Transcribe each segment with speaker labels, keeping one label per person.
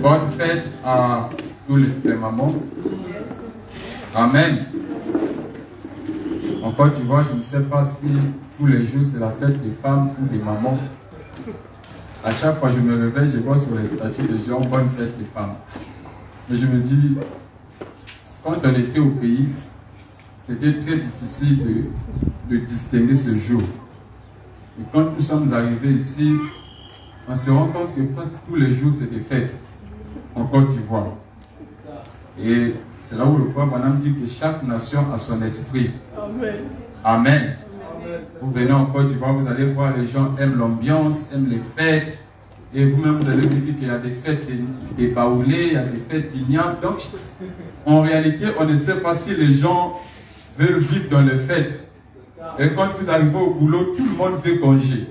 Speaker 1: Bonne fête à tous les mamans. Amen. En Côte d'Ivoire, je ne sais pas si tous les jours c'est la fête des femmes ou des mamans. À chaque fois que je me réveille, je vois sur les statuts des gens bonne fête des femmes. Mais je me dis, quand on était au pays, c'était très difficile de distinguer ce jour. Et quand nous sommes arrivés ici, on se rend compte que presque tous les jours c'était fête en Côte d'Ivoire. Et c'est là où le prophète Branham dit que chaque nation a son esprit. Amen. Amen. Vous venez en Côte d'Ivoire, vous allez voir, les gens aiment l'ambiance, aiment les fêtes. Et vous-même, vous allez vous dire qu'il y a des fêtes des baoulés, il y a des fêtes d'ignames. Donc, en réalité, on ne sait pas si les gens veulent vivre dans les fêtes. Et quand vous arrivez au boulot, tout le monde veut congé.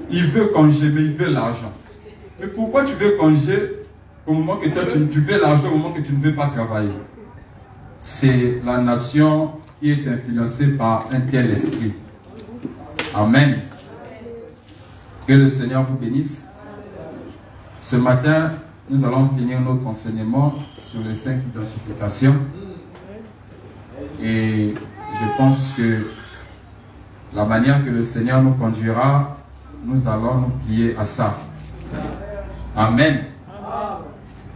Speaker 1: Il veut congé, mais il veut l'argent. Mais pourquoi tu veux congé au moment que toi, tu veux l'argent au moment que tu ne veux pas travailler? C'est la nation qui est influencée par un tel esprit. Amen. Que le Seigneur vous bénisse. Ce matin, nous allons finir notre enseignement sur les 5 identifications. Et je pense que la manière que le Seigneur nous conduira, nous allons nous plier à ça. Amen.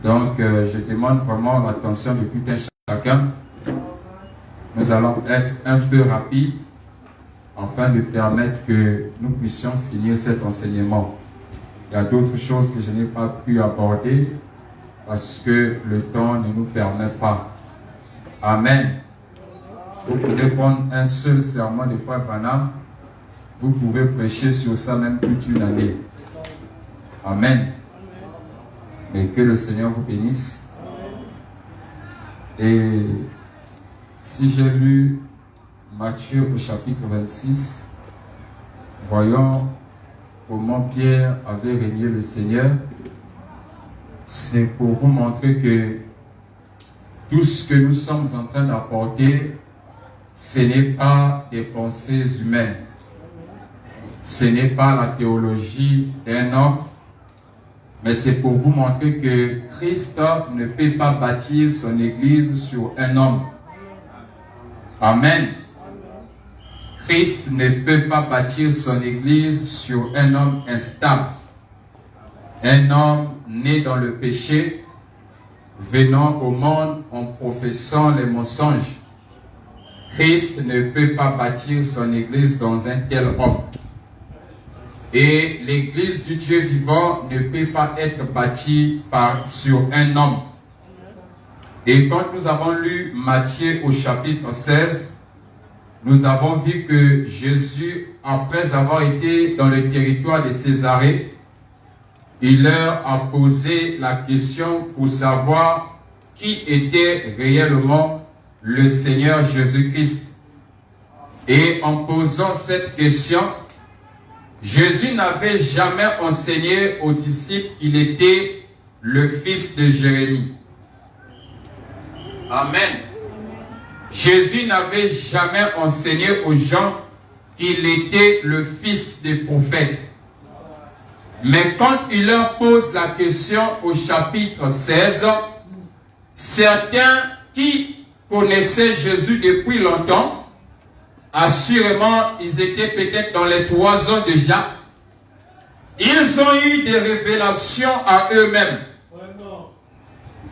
Speaker 1: Donc, je demande vraiment l'attention de tout un chacun. Nous allons être un peu rapides afin de permettre que nous puissions finir cet enseignement. Il y a d'autres choses que je n'ai pas pu aborder parce que le temps ne nous permet pas. Amen. Vous pouvez prendre un seul serment de Frère Branham. Vous pouvez prêcher sur ça même toute une année. Amen. Mais que le Seigneur vous bénisse. Et si j'ai lu Matthieu au chapitre 26, voyons comment Pierre avait régné le Seigneur. C'est pour vous montrer que tout ce que nous sommes en train d'apporter, ce n'est pas des pensées humaines. Ce n'est pas la théologie d'un homme, mais c'est pour vous montrer que Christ ne peut pas bâtir son église sur un homme. Amen. Christ ne peut pas bâtir son église sur un homme instable. Un homme né dans le péché, venant au monde en professant les mensonges. Christ ne peut pas bâtir son église dans un tel homme. Et l'église du Dieu vivant ne peut pas être bâtie sur un homme. Et quand nous avons lu Matthieu au chapitre 16, nous avons vu que Jésus, après avoir été dans le territoire de Césarée, il leur a posé la question pour savoir qui était réellement le Seigneur Jésus-Christ. Et en posant cette question, Jésus n'avait jamais enseigné aux disciples qu'il était le fils de Jérémie. Amen. Jésus n'avait jamais enseigné aux gens qu'il était le fils des prophètes. Mais quand il leur pose la question au chapitre 16, certains qui connaissaient Jésus depuis longtemps, assurément, ils étaient peut-être dans les 3 ans déjà. Ils ont eu des révélations à eux-mêmes.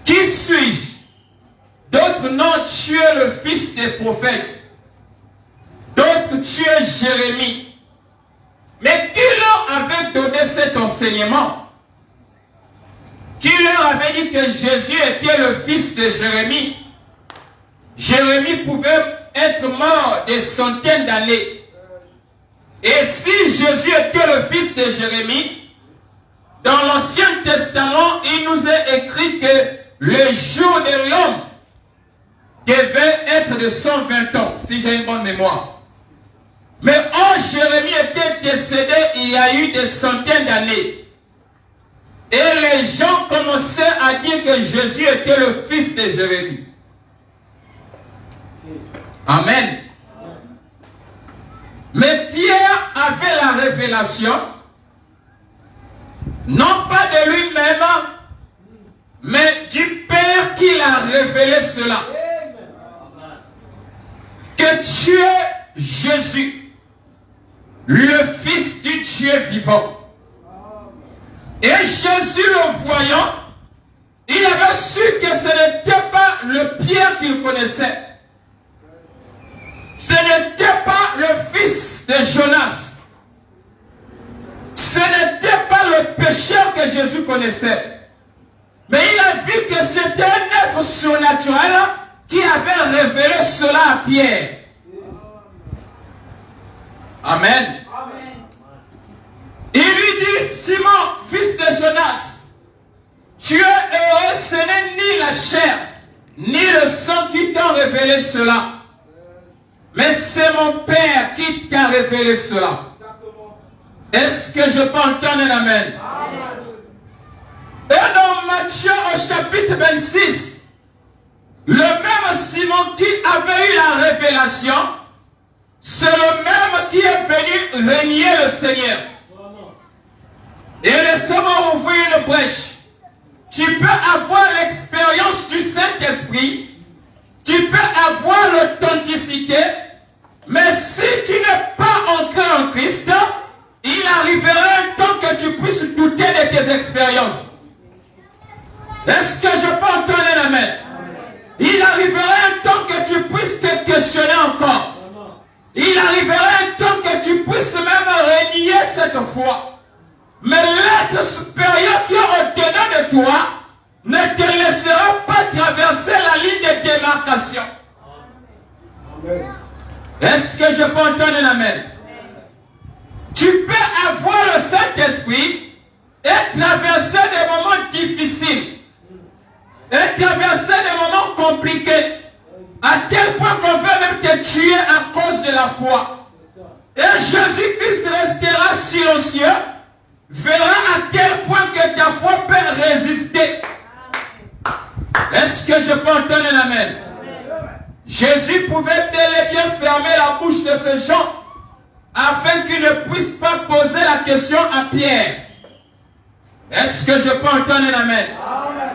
Speaker 1: Qui suis-je? D'autres non, tu es le fils des prophètes. D'autres, tu es Jérémie. Mais qui leur avait donné cet enseignement? Qui leur avait dit que Jésus était le fils de Jérémie? Jérémie pouvait être mort des centaines d'années. Et si Jésus était le fils de Jérémie, dans l'Ancien Testament, il nous est écrit que le jour de l'homme devait être de 120 ans, si j'ai une bonne mémoire. Mais Jérémie était décédé il y a eu des centaines d'années. Et les gens commençaient à dire que Jésus était le fils de Jérémie. Amen. Mais Pierre avait la révélation, non pas de lui-même, révélé cela. Que tu es Jésus, le Fils du Dieu vivant. Et Jésus, le voyant, il avait su que ce n'était pas le Pierre qu'il connaissait. Ce n'était pas le fils de Jonas. Ce n'était pas le pécheur que Jésus connaissait. Mais il a vu que c'était un être surnaturel qui avait révélé cela à Pierre. Amen. Il lui dit, Simon, fils de Jonas, tu es heureux, ce n'est ni la chair, ni le sang qui t'ont révélé cela. Mais c'est mon Père qui t'a révélé cela. Est-ce que je peux entendre un amen? Et dans Matthieu au chapitre 26, le même Simon qui avait eu la révélation, c'est le même qui est venu régner le Seigneur. Et laissez-moi ouvrir une brèche. Tu peux avoir l'expérience du Saint-Esprit, tu peux avoir l'authenticité, mais si tu n'es pas ancré en Christ, il arrivera un temps que tu puisses douter de tes expériences. Est-ce que je peux entendre un amen? Il arrivera un temps que tu puisses te questionner encore. Il arrivera un temps que tu puisses même renier cette foi. Mais l'être supérieur qui est au-dedans de toi ne te laissera pas traverser la ligne de démarcation. Est-ce que je peux entendre un amen? Tu peux avoir le Saint-Esprit et traverser des moments difficiles, et traverser des moments compliqués, à tel point qu'on veut même te tuer à cause de la foi. Et Jésus-Christ restera silencieux, verra à quel point que ta foi peut résister. Est-ce que je peux entendre un amen? Jésus pouvait bel et bien fermer la bouche de ces gens afin qu'ils ne puissent pas poser la question à Pierre. Est-ce que je peux entendre un amen?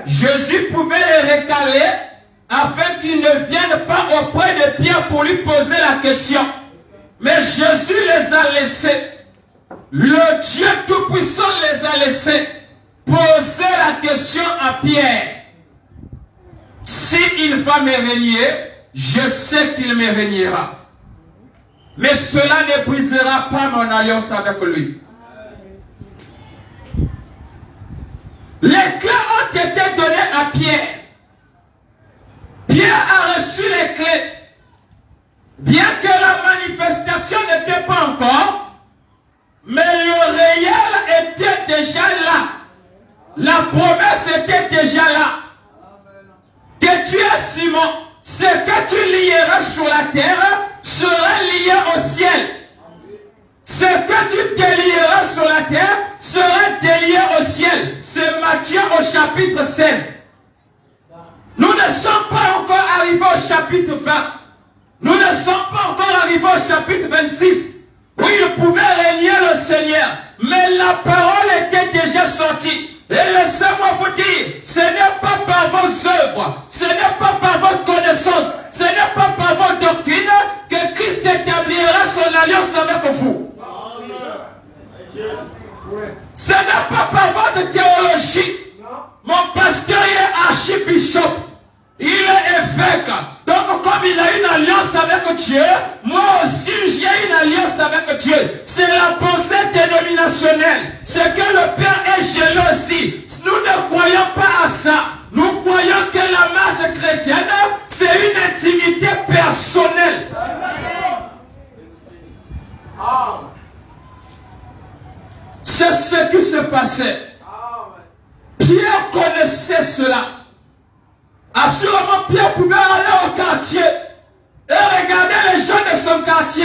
Speaker 1: Jésus pouvait les récaler afin qu'ils ne viennent pas auprès de Pierre pour lui poser la question. Mais Jésus les a laissés. Le Dieu Tout-Puissant les a laissés poser la question à Pierre. S'il va me régner, je sais qu'il me régnera. Mais cela ne brisera pas mon alliance avec lui. Les clés ont été données à Pierre. Pierre a reçu les clés. Bien que la manifestation n'était pas encore, mais le réel était déjà là. La promesse était déjà là. Que tu es Simon, ce que tu lieras sur la terre sera lié au ciel. Ce que tu délieras sur la terre sera délié au ciel. C'est Matthieu au chapitre 16. Nous ne sommes pas encore arrivés au chapitre 20. Nous ne sommes pas encore arrivés au chapitre 26. Où il pouvait régner le Seigneur. Mais la parole était déjà sortie. Et laissez-moi vous dire, ce n'est pas par vos œuvres, ce n'est pas par votre connaissance, ce n'est pas par votre doctrine que Christ établira son alliance avec vous. Ce n'est pas par votre théologie. Mon pasteur, il est archibishop, il est évêque. Donc comme il a une alliance avec Dieu, moi aussi j'ai une alliance avec Dieu. C'est la pensée dénominationnelle. C'est que le Père est jaloux aussi. Nous ne croyons pas à ça. Nous croyons que la marche chrétienne, c'est une intimité personnelle. C'est ce qui se passait. Pierre connaissait cela. Assurément, Pierre pouvait aller au quartier et regarder les gens de son quartier.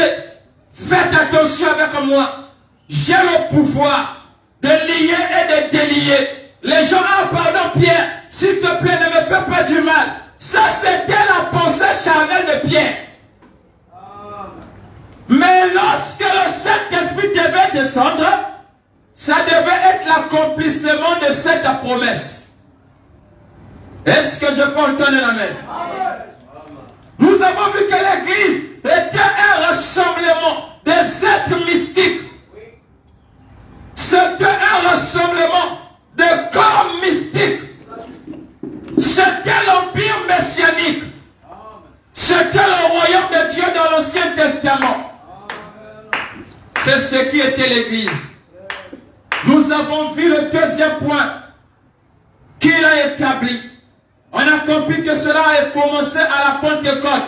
Speaker 1: Faites attention avec moi. J'ai le pouvoir de lier et de délier. Les gens, pardon Pierre, s'il te plaît, ne me fais pas du mal. Ça, c'était la pensée charnelle de Pierre. Mais lorsque le Saint-Esprit devait descendre, ça devait être l'accomplissement de cette promesse. Est-ce que je peux entendre un amen? Nous avons vu que l'église était un rassemblement des êtres mystiques. C'était un rassemblement de corps mystiques. C'était l'empire messianique. C'était le royaume de Dieu dans l'Ancien Testament. C'est ce qui était l'église. Nous avons vu le deuxième point qu'il a établi. On a compris que cela a commencé à la Pentecôte.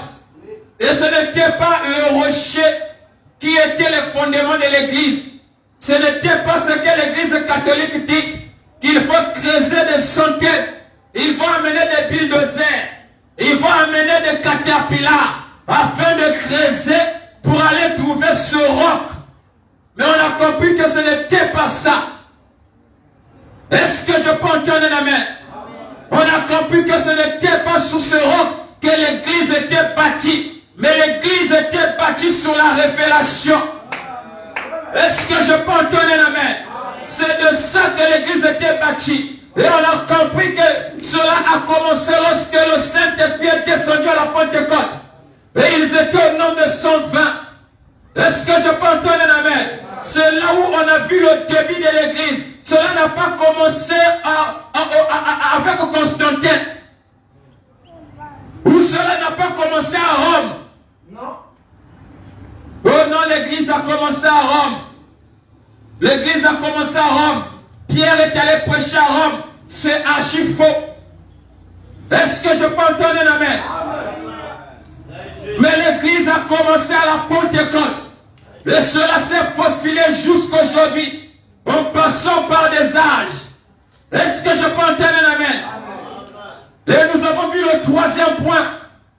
Speaker 1: Et ce n'était pas le rocher qui était le fondement de l'église. Ce n'était pas ce que l'église catholique dit, qu'il faut creuser des centaines. Il faut amener des bulldozers. Il faut amener des caterpillars afin de creuser pour aller trouver ce roc. Mais on a compris que ce n'était pas ça. Est-ce que je peux entendre un amen? On a compris que ce n'était pas sous ce roc que l'église était bâtie. Mais l'église était bâtie sur la révélation. Est-ce que je peux entendre un amen? C'est de ça que l'église était bâtie. Et on a compris que cela a commencé lorsque le Saint-Esprit est descendu à la Pentecôte. Et ils étaient au nombre de 120. Est-ce que je peux entendre un amen? C'est là où on a vu le début de l'église. Cela n'a pas commencé avec Constantin. Ou cela n'a pas commencé à Rome. Non. Oh non, l'église a commencé à Rome. L'église a commencé à Rome. Pierre est allé prêcher à Rome. C'est archi faux. Est-ce que je peux entendre un amen? Mais l'église a commencé à la Pentecôte. Et cela s'est faufilé jusqu'aujourd'hui. En passant par des âges. Est-ce que je peux entendre un amen? Et nous avons vu le troisième point.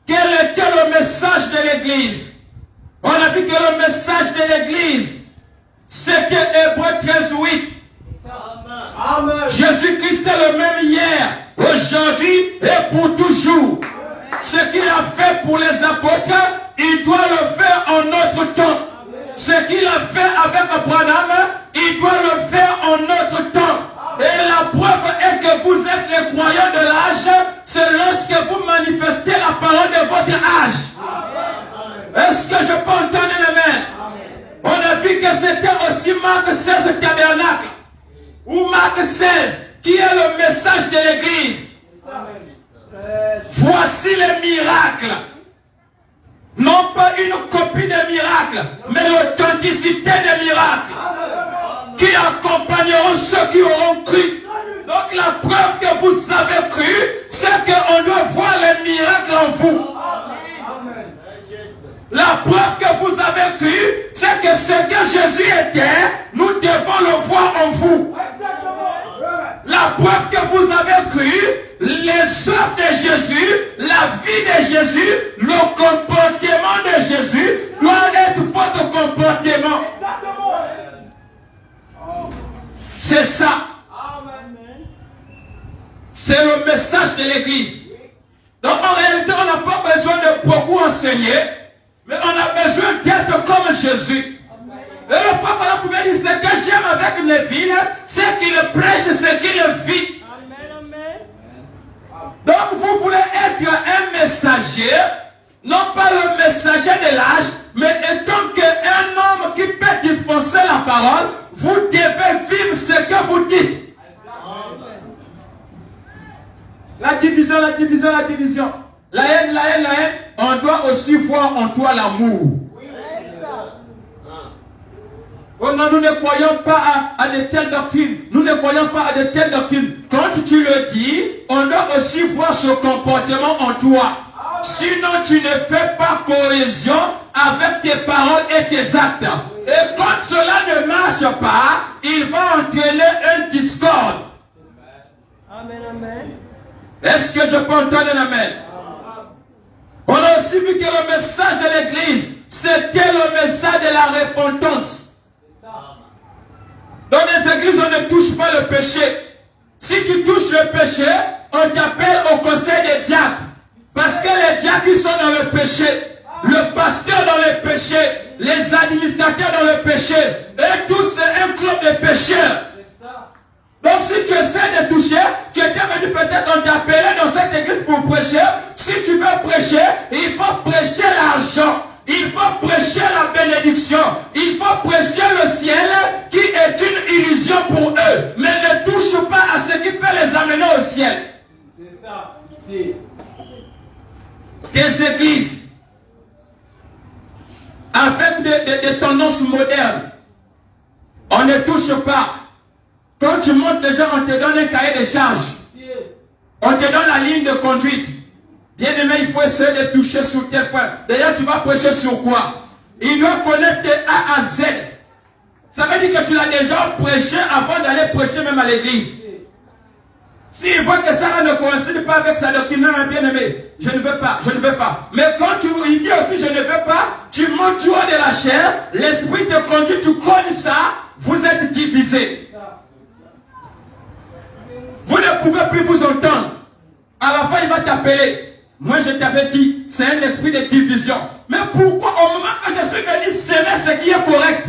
Speaker 1: Quel était le message de l'église? On a vu que le message de l'église, c'était Hébreux 13:8. Jésus-Christ est le même hier, aujourd'hui et pour toujours. Ce qu'il a fait pour les apôtres, il doit le faire en notre temps. Ce qu'il a fait avec Abraham, il doit le faire en notre temps. Et la preuve est que vous êtes les croyants de l'âge, c'est lorsque vous manifestez la parole de votre âge. Est-ce que je peux entendre un amen? On a vu que c'était aussi Marc 16 tabernacle, ou Marc 16, qui est le message de l'église. Voici les miracles. Non pas une copie des miracles, mais l'authenticité des miracles qui accompagneront ceux qui auront cru. Donc la preuve que vous avez cru, c'est qu'on doit voir les miracles en vous. La preuve que vous avez cru, c'est que ce que Jésus était, nous devons le voir en vous. La preuve que vous avez cru, les œuvres de Jésus, la vie de Jésus, le comportement de Jésus doit être votre comportement. C'est ça. C'est le message de l'église. Donc en réalité, on n'a pas besoin de beaucoup enseigner, mais on a besoin d'être comme Jésus. Et le frère pouvait dire, ce que j'aime avec les villes, c'est qu'il prêche ce qu'il vit. Donc vous voulez être un messager, non pas le messager de l'âge, mais étant qu'un homme qui peut dispenser la parole, vous devez vivre ce que vous dites. La division, la division, la division. La haine, la haine, la haine. On doit aussi voir en toi l'amour. Oh non, nous ne croyons pas à de telles doctrines. Nous ne croyons pas à de telles doctrines. Quand tu le dis, on doit aussi voir ce comportement en toi. Sinon, tu ne fais pas cohésion avec tes paroles et tes actes. Et quand cela ne marche pas, il va entraîner un discorde. Amen, amen. Est-ce que je peux entendre un amen? On a aussi vu que le message de l'église, c'était le message de la repentance. Dans les églises, on ne touche pas le péché. Si tu touches le péché, on t'appelle au conseil des diacres. Parce que les diacres ils sont dans le péché. Le pasteur dans le péché. Les administrateurs dans le péché. Et tous, c'est un club de pécheurs. Donc si tu essaies de toucher, tu étais venu peut-être, on t'appelait dans cette église pour prêcher. Si tu veux prêcher, il faut prêcher l'argent. Il faut prêcher la bénédiction. Il faut prêcher le ciel qui est une illusion pour eux. Mais ne touche pas à ce qui peut les amener au ciel.
Speaker 2: C'est ça. C'est...
Speaker 1: Des églises avec des tendances modernes. On ne touche pas. Quand tu montes déjà, on te donne un cahier de charges. On te donne la ligne de conduite. Bien aimé, il faut essayer de toucher sur tel point. D'ailleurs, tu vas prêcher sur quoi? Il doit connaître tes A à Z. Ça veut dire que tu l'as déjà prêché avant d'aller prêcher même à l'église. S'il voit que ça ne coïncide pas avec sa doctrine, non, bien aimé, je ne veux pas, je ne veux pas. Mais quand il dit aussi je ne veux pas, tu montes du haut de la chair, l'esprit te conduit, tu connais ça, vous êtes divisés. Vous ne pouvez plus vous entendre. À la fin, il va t'appeler. Moi, je t'avais dit, c'est un esprit de division. Mais pourquoi au moment que je suis venu semer ce qui est correct?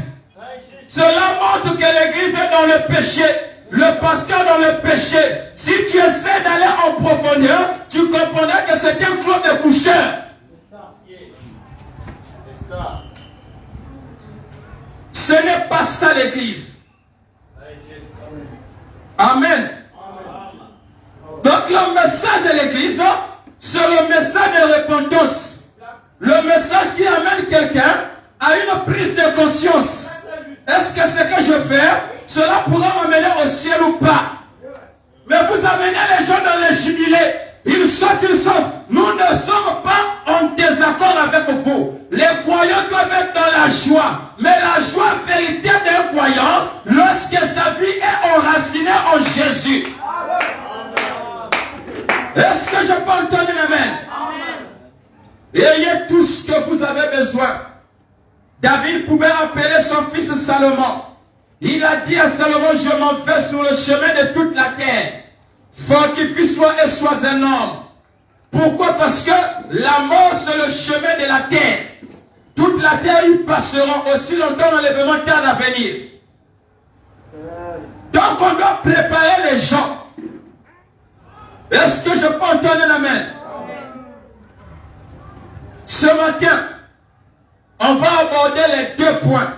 Speaker 1: Cela montre que l'église est dans le péché. Le pasteur dans le péché. Si tu essaies d'aller en profondeur, tu comprendras que c'est un club de coucheurs.
Speaker 3: C'est ça.
Speaker 1: Ce n'est pas ça l'église. Amen. Donc le message de l'église, c'est le message de repentance. Le message qui amène quelqu'un à une prise de conscience. Est-ce que ce que je fais, cela pourra m'amener au ciel ou pas? Mais vous amenez les gens dans les jubilés. Ils sortent, ils sortent. Nous ne sommes pas en désaccord avec vous. Les croyants doivent être dans la joie. Mais la joie véritable d'un croyant, lorsque sa vie est enracinée en Jésus. Est-ce que je peux entendre un amen? Ayez tout ce que vous avez besoin. David pouvait appeler son fils Salomon. Il a dit à Salomon, je m'en vais sur le chemin de toute la terre. Fortifie-toi et sois un homme. Pourquoi? Parce que la mort, c'est le chemin de la terre. Toute la terre, ils passeront aussi longtemps dans l'événement terre à venir. Donc, on doit préparer les gens. Est-ce que je peux entendre un amen? Ce matin, on va aborder les deux points.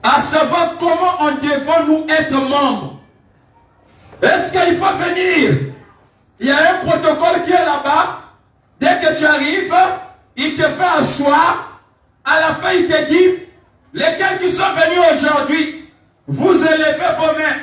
Speaker 1: À savoir comment on devons nous être membres. Est-ce qu'il faut venir? Il y a un protocole qui est là-bas. Dès que tu arrives, il te fait asseoir. À la fin, il te dit, lesquels qui sont venus aujourd'hui, vous élevez vos mains.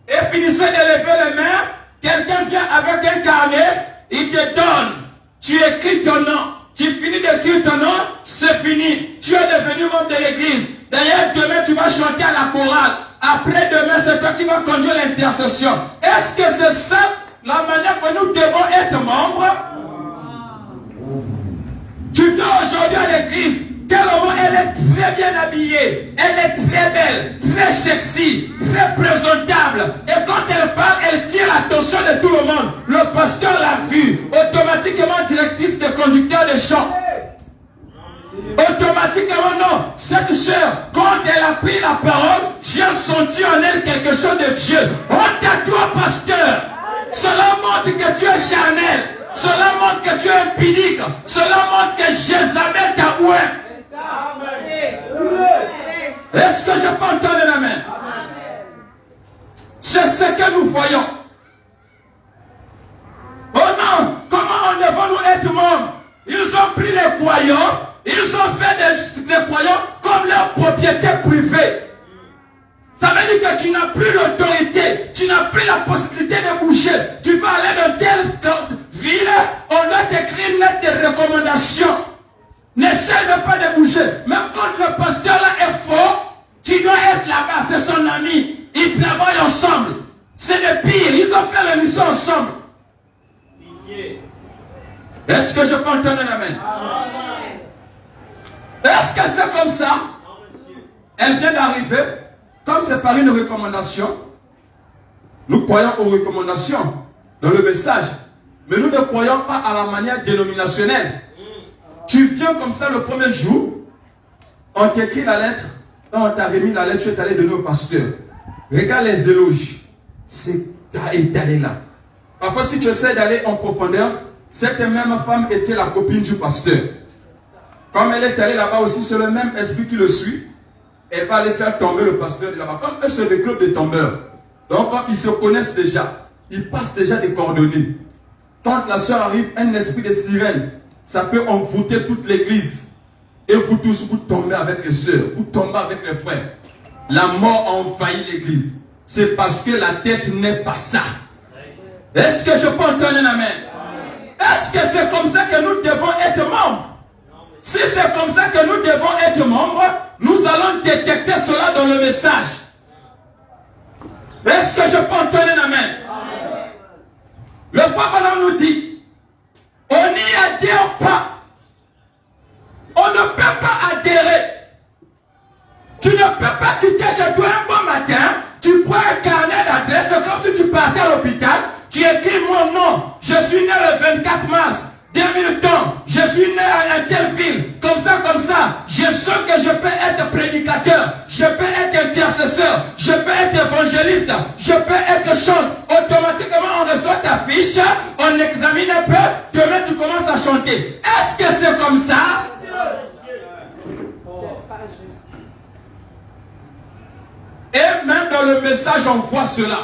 Speaker 1: Et finissez d'élever les mains. Quelqu'un vient avec un carnet, il te donne. Tu écris ton nom. Tu finis d'écrire ton nom, c'est fini. Tu es devenu membre de l'église. D'ailleurs, demain, tu vas chanter à la chorale. Après demain, c'est toi qui vas conduire l'intercession. Est-ce que c'est ça la manière que nous devons être membres? Tu viens aujourd'hui à l'église. Quelle moment elle est très bien habillée. Elle est très belle, très sexy, très présentable. Et quand elle parle, elle tire l'attention de tout le monde. Le pasteur l'a vu. Automatiquement, directrice de conducteur de chant. Automatiquement, non. Cette chair, quand elle a pris la parole, j'ai senti en elle quelque chose de Dieu. Honte à toi, pasteur. Cela montre que tu es charnel. Cela montre que tu es impudique. Cela montre que Jézabel t'a oué. Est-ce que je peux entendre un amen? C'est ce que nous voyons. Oh non, comment devons-nous être membres? Ils ont pris les croyants, ils ont fait des croyants comme leur propriété privée. Ça veut dire que tu n'as plus l'autorité, tu n'as plus la possibilité de bouger. Tu vas aller dans telle ville, on doit t'écrire une lettre de recommandation. N'essaie pas de bouger. Même quand le pasteur là est fort, tu dois être là-bas, c'est son ami. Ils travaillent ensemble. C'est le pire, ils ont fait la mission ensemble. Est-ce que je peux entendre un amen? Est-ce que c'est comme ça? Elle vient d'arriver. Comme c'est par une recommandation, nous croyons aux recommandations dans le message. Mais nous ne croyons pas à la manière dénominationnelle. Tu viens comme ça le premier jour, on t'écrit la lettre, on t'a remis la lettre, tu es allé donner au pasteur. Regarde les éloges.
Speaker 3: c'est d'aller là. Parfois, si tu essaies d'aller en profondeur, cette même femme était la copine du pasteur. Comme elle est allée là-bas aussi, c'est le même esprit qui le suit. Elle va aller faire tomber le pasteur de là-bas. Comme eux, c'est des clubs de tombeurs. Donc, quand ils se connaissent déjà, ils passent déjà des coordonnées. Quand la soeur arrive, un esprit de sirène, ça peut envoûter toute l'église. Et vous tous, vous tombez avec les sœurs, vous tombez avec les frères. La mort a envahi l'église. C'est parce que la tête n'est pas ça. Est-ce que je peux entendre un amen? Est-ce que c'est comme ça que nous devons être membres? Si c'est comme ça que nous devons être membres, nous allons détecter cela dans le message. Est-ce que je peux entendre un amen? Le frère nous dit, on n'y adhère pas. On ne peut pas adhérer. Tu ne peux pas quitter chez toi un bon matin, tu prends un carnet d'adresse, c'est comme si tu partais à l'hôpital, tu écris mon nom, je suis né le 24 mars 2000 ans, je suis né à un telle ville, comme ça, je sens que je peux être prédicateur, je peux être intercesseur, je peux être évangéliste, je peux être chante. Automatiquement on reçoit ta fiche, on examine un peu, demain tu commences à chanter. Est-ce que c'est comme ça? Et même dans le message, on voit cela.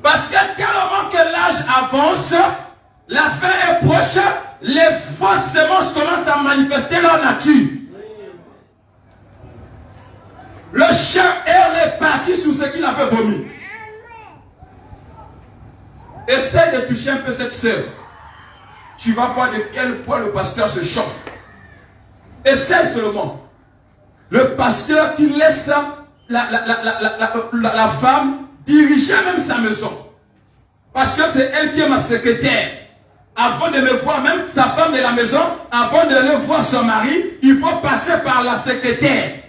Speaker 3: Parce que tellement que l'âge avance, la fin est proche, les fausses semences commencent à manifester leur nature. Le chien est réparti sur ce qu'il avait vomi. Essaye de toucher un peu cette sœur. Tu vas voir de quel point le pasteur se chauffe. Essaye seulement. Le pasteur qui laisse la femme diriger même sa maison. Parce que c'est elle qui est ma secrétaire. Avant de me voir même sa femme de la maison, avant de le voir son mari, il faut passer par la secrétaire.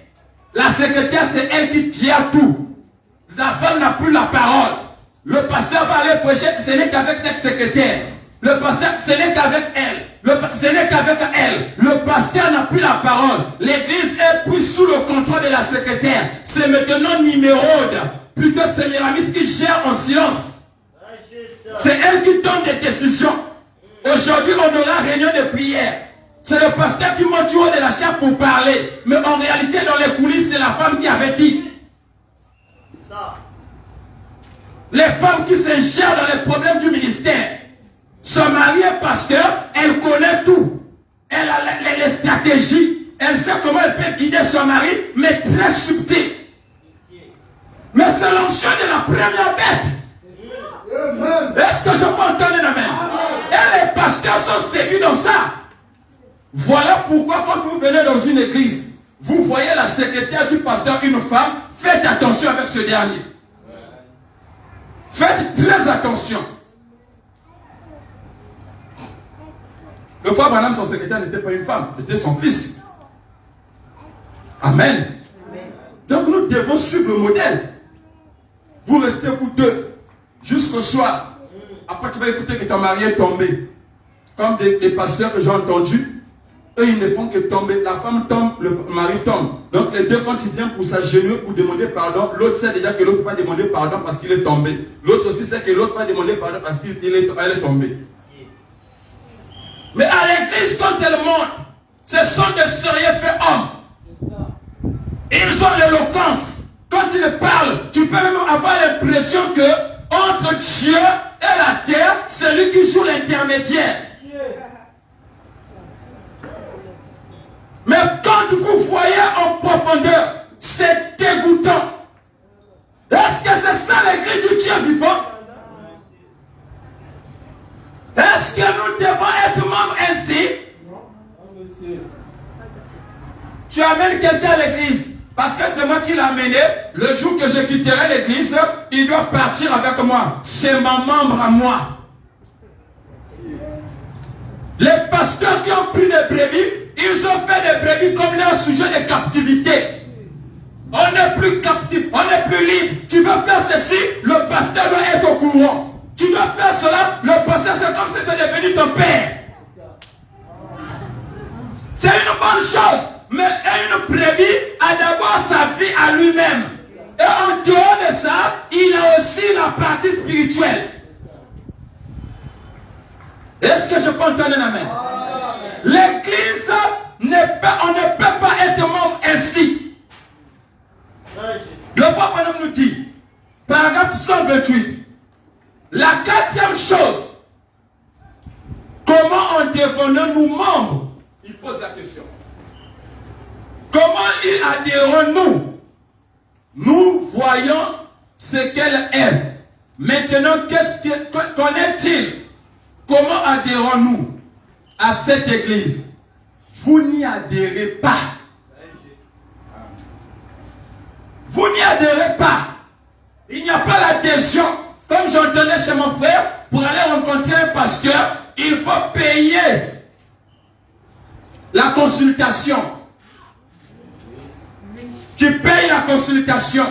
Speaker 3: La secrétaire, c'est elle qui tient tout. La femme n'a plus la parole. Le pasteur va aller prêcher, ce n'est qu'avec cette secrétaire. Le pasteur, ce n'est qu'avec elle. Ce n'est qu'avec elle. Le pasteur n'a plus la parole. L'église est prise sous le contrôle de la secrétaire. C'est maintenant Nimérode. Plutôt c'est Miramis qui gère en silence. C'est elle qui donne des décisions. Aujourd'hui, on aura réunion de prière. C'est le pasteur qui monte du haut de la chaire pour parler. Mais en réalité, dans les coulisses, c'est la femme qui avait dit. Les femmes qui s'ingèrent dans les problèmes du ministère. Son mari est pasteur, elle connaît tout. Elle a les stratégies. Elle sait comment elle peut guider son mari, mais très subtil. Mais c'est l'onction de la première bête. Est-ce que je peux entendre un amen? Et les pasteurs sont séduits dans ça. Voilà pourquoi quand vous venez dans une église, vous voyez la secrétaire du pasteur, une femme, faites attention avec ce dernier. Faites très attention. Le frère Branham, son secrétaire, n'était pas une femme, c'était son fils. Amen. Donc nous devons suivre le modèle. Vous restez vous deux jusqu'au soir. Après tu vas écouter que ton mari est tombé. Comme des pasteurs que j'ai entendus, eux ils ne font que tomber. La femme tombe, le mari tombe. Donc les deux, quand ils viennent pour s'agenouiller, pour demander pardon, l'autre sait déjà que l'autre va demander pardon parce qu'il est tombé. L'autre aussi sait que l'autre va demander pardon parce qu'elle est tombée. Mais à l'église, quand elle monte, ce sont des sérieux faits hommes. Ils ont l'éloquence. Quand ils parlent, tu peux même avoir l'impression que entre Dieu et la terre, c'est lui qui joue l'intermédiaire. Mais quand vous voyez en profondeur, c'est dégoûtant. Est-ce que c'est ça l'église du Dieu vivant? Est-ce que nous devons être membres ainsi? Tu amènes quelqu'un à l'église parce que c'est moi qui l'ai amené. Le jour que je quitterai l'église, il doit partir avec moi. C'est mon membre à moi. Les pasteurs qui ont pris des brebis, ils ont fait des brebis comme leur sujet de captivité. On n'est plus captif, on n'est plus libre. Tu veux faire ceci, le pasteur doit être au courant. Tu dois faire cela, le pasteur c'est comme si c'était devenu ton père. C'est une bonne chose, mais une brebis a d'abord sa vie à lui-même. Et en dehors de ça, il a aussi la partie spirituelle. Est-ce que je peux entendre un amen? L'église, on ne peut pas être membre ainsi. Le Papa nous dit, paragraphe 128, la quatrième chose, comment en devenons-nous membres? Il pose la question. Comment y adhérons-nous? Nous voyons ce qu'elle est. Maintenant, qu'en est-il? Comment adhérons-nous à cette église? Vous n'y adhérez pas. Vous n'y adhérez pas. Il n'y a pas l'adhésion. Comme j'entendais chez mon frère, pour aller rencontrer un pasteur, il faut payer la consultation. Tu payes la consultation.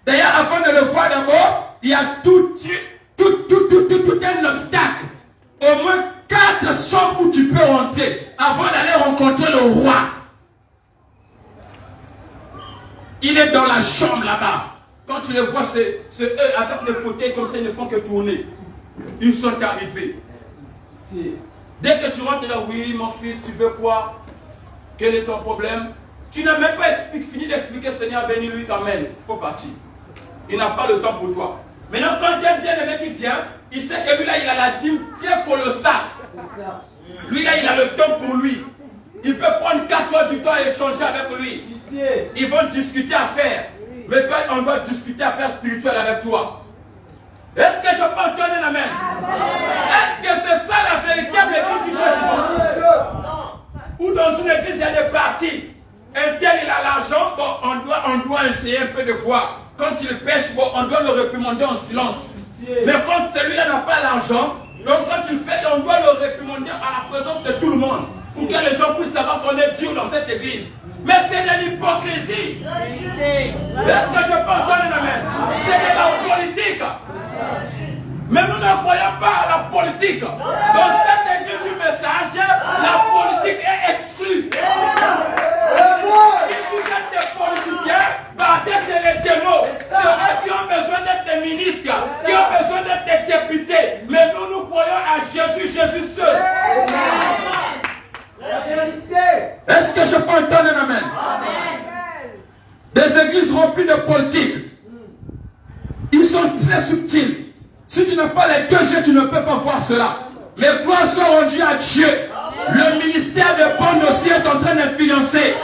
Speaker 3: D'ailleurs, avant de le voir d'abord, il y a tout un obstacle. Au moins 4 chambres où tu peux rentrer avant d'aller rencontrer le roi. Il est dans la chambre là-bas. Quand tu les vois, c'est eux avec les fauteuils comme ça, ils ne font que tourner. Ils sont arrivés. Dès que tu rentres là, oui, mon fils, tu veux quoi? Quel est ton problème? Tu n'as même pas fini d'expliquer, Seigneur, bénis-lui, t'emmène. Il faut partir. Il n'a pas le temps pour toi. Maintenant, quand le mec qui vient, il sait que lui là, il a la dîme très colossale. Lui là, il a le temps pour lui. Il peut prendre 4 heures du temps et échanger avec lui. Ils vont discuter à faire. Mais toi, on doit discuter à faire spirituel avec toi. Est-ce que je peux entendre un amen? Est-ce que c'est ça la véritable église du Dieu? Ou dans une église, il y a des parties. Un tel, il a l'argent, bon, on doit essayer un peu de voir. Quand il pêche, bon, on doit le réprimander en silence. Mais quand celui-là n'a pas l'argent, donc quand il fait, on doit le réprimander à la présence de tout le monde. Pour que les gens puissent savoir qu'on est Dieu dans cette église. Mais c'est de l'hypocrisie. Est-ce que je peux entendre un amen? C'est de la politique. Mais nous ne croyons pas à la politique. Dans cette église du message, la politique est exclue. Si vous êtes des politiciens, partez chez les ténors. C'est eux qui ont besoin d'être des ministres, qui ont besoin d'être des députés. Mais nous croyons à Jésus, Jésus seul. Est-ce que je peux entendre un amen? Des églises remplies de politique. Ils sont très subtils. Si tu n'as pas les 2 yeux, tu ne peux pas voir cela. Mais gloire soit rendue à Dieu. Le ministère de Bond aussi est en train d'influencer.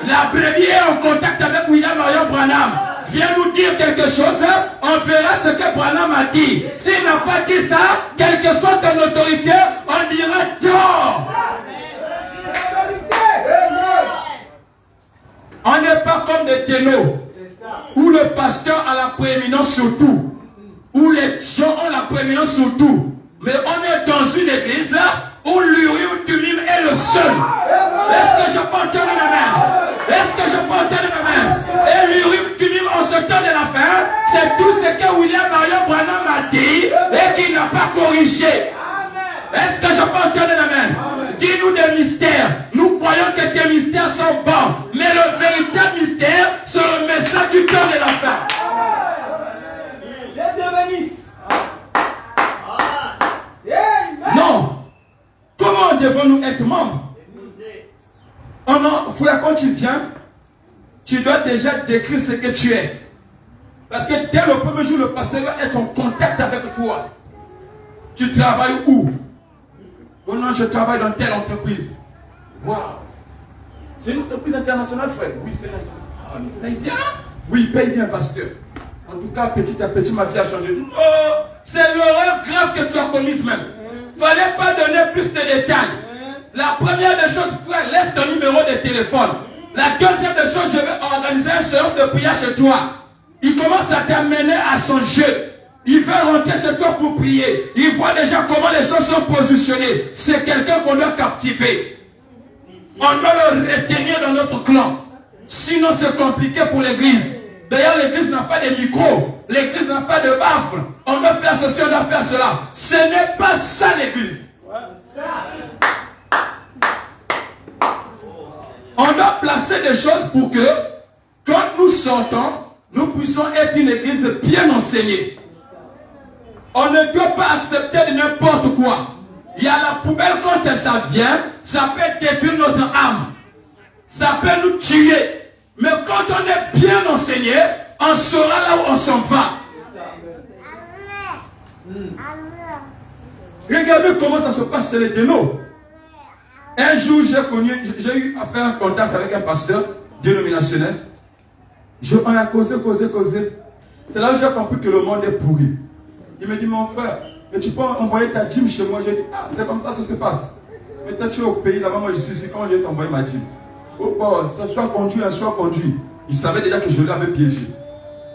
Speaker 3: La brebis est en contact avec William Marion Branham. Viens nous dire quelque chose, on verra ce que Branham a dit. S'il n'a pas dit ça, quelle que soit ton autorité, on dira tort. On n'est pas comme des ténors, où le pasteur a la prééminence sur tout, où les gens ont la prééminence sur tout. Mais on est dans une église où l'Urim Tumim est le seul. Est-ce que je peux entendre un amen? Est-ce que je peux entendre un amen? Et l'Urim Tumim en ce temps de la fin, c'est tout ce que William Marion Branham a dit et qu'il n'a pas corrigé. Est-ce que je peux entendre un amen? Dis-nous des mystères. Nous croyons que tes mystères sont bons. Mais le véritable mystère, c'est le message du temps de la fin. Non. Comment devons-nous être membres? Oh non, frère, quand tu viens, tu dois déjà décrire ce que tu es. Parce que dès le premier jour, le pasteur va être en contact avec toi. Tu travailles où? Oh non, je travaille dans telle entreprise. Waouh! C'est une entreprise internationale, frère. Oui, c'est une entreprise. Ah, il paye bien? Oui, il paye bien, pasteur. En tout cas, petit à petit, ma vie a changé. Non! C'est l'horreur grave que tu as commise même. Fallait pas donner plus de détails. La première des choses, frère, laisse ton numéro de téléphone. La deuxième des choses, je vais organiser une séance de prière chez toi. Il commence à t'amener à son jeu. Il veut rentrer chez toi pour prier. Il voit déjà comment les choses sont positionnées. C'est quelqu'un qu'on doit captiver. On doit le retenir dans notre clan. Sinon, c'est compliqué pour l'église. D'ailleurs, l'église n'a pas de micro. L'église n'a pas de baffle. On doit faire ceci, on doit faire cela. Ce n'est pas ça l'église. On doit placer des choses pour que, quand nous sortons, nous puissions être une église bien enseignée. On ne doit pas accepter de n'importe quoi. Il y a la poubelle quand ça vient, ça peut détruire notre âme. Ça peut nous tuer. Mais quand on est bien enseigné, on saura là où on s'en va. Regardez comment ça se passe chez les dénos. Un jour, j'ai eu à faire un contact avec un pasteur dénominationnel. On a causé. C'est là que j'ai compris que le monde est pourri. Il me dit, mon frère, mais tu peux envoyer ta dîme chez moi. J'ai dit, ah, c'est comme ça que ça se passe. Mais toi, tu es au pays, là-bas, moi je suis ici, quand je vais t'envoyer ma dîme. Oh, bon, soit conduit. Il savait déjà que je l'avais piégé.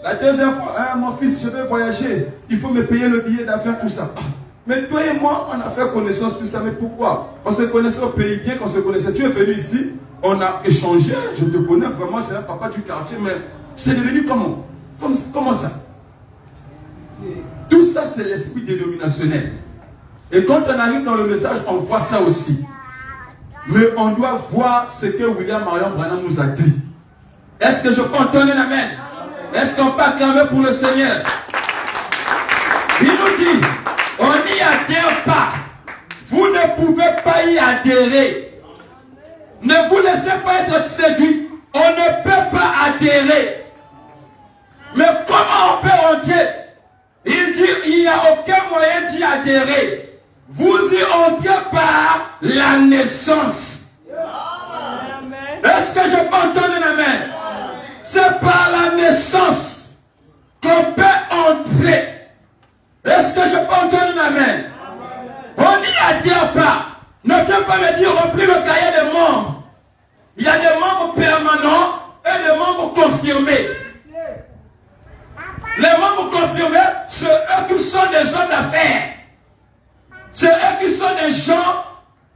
Speaker 3: La deuxième fois, hein, mon fils, je vais voyager. Il faut me payer le billet d'avion, tout ça. Ah, mais toi et moi, on a fait connaissance, tout ça. Mais pourquoi? On se connaissait au pays, bien qu'on se connaissait. Tu es venu ici, on a échangé. Je te connais vraiment, c'est un papa du quartier. Mais c'est devenu comment? Comment ça? Tout ça, c'est l'esprit dénominationnel. Et quand on arrive dans le message, on voit ça aussi. Mais on doit voir ce que William Marion Branham nous a dit. Est-ce que je peux entendre un amen? Est-ce qu'on peut acclamer pour le Seigneur? Il nous dit, on n'y adhère pas. Vous ne pouvez pas y adhérer. Ne vous laissez pas être séduit. On ne peut pas adhérer. Mais comment on peut entrer? Il dit, il n'y a aucun moyen d'y adhérer. Vous y entrez par la naissance. Est-ce que je peux entendre un amen? C'est par la naissance qu'on peut entrer. Est-ce que je peux entendre un amen? On n'y adhère pas. Ne viens pas me dire remplis le cahier des membres. Il y a des membres permanents et des membres confirmés. Les membres confirmés, c'est eux qui sont des hommes d'affaires. C'est eux qui sont des gens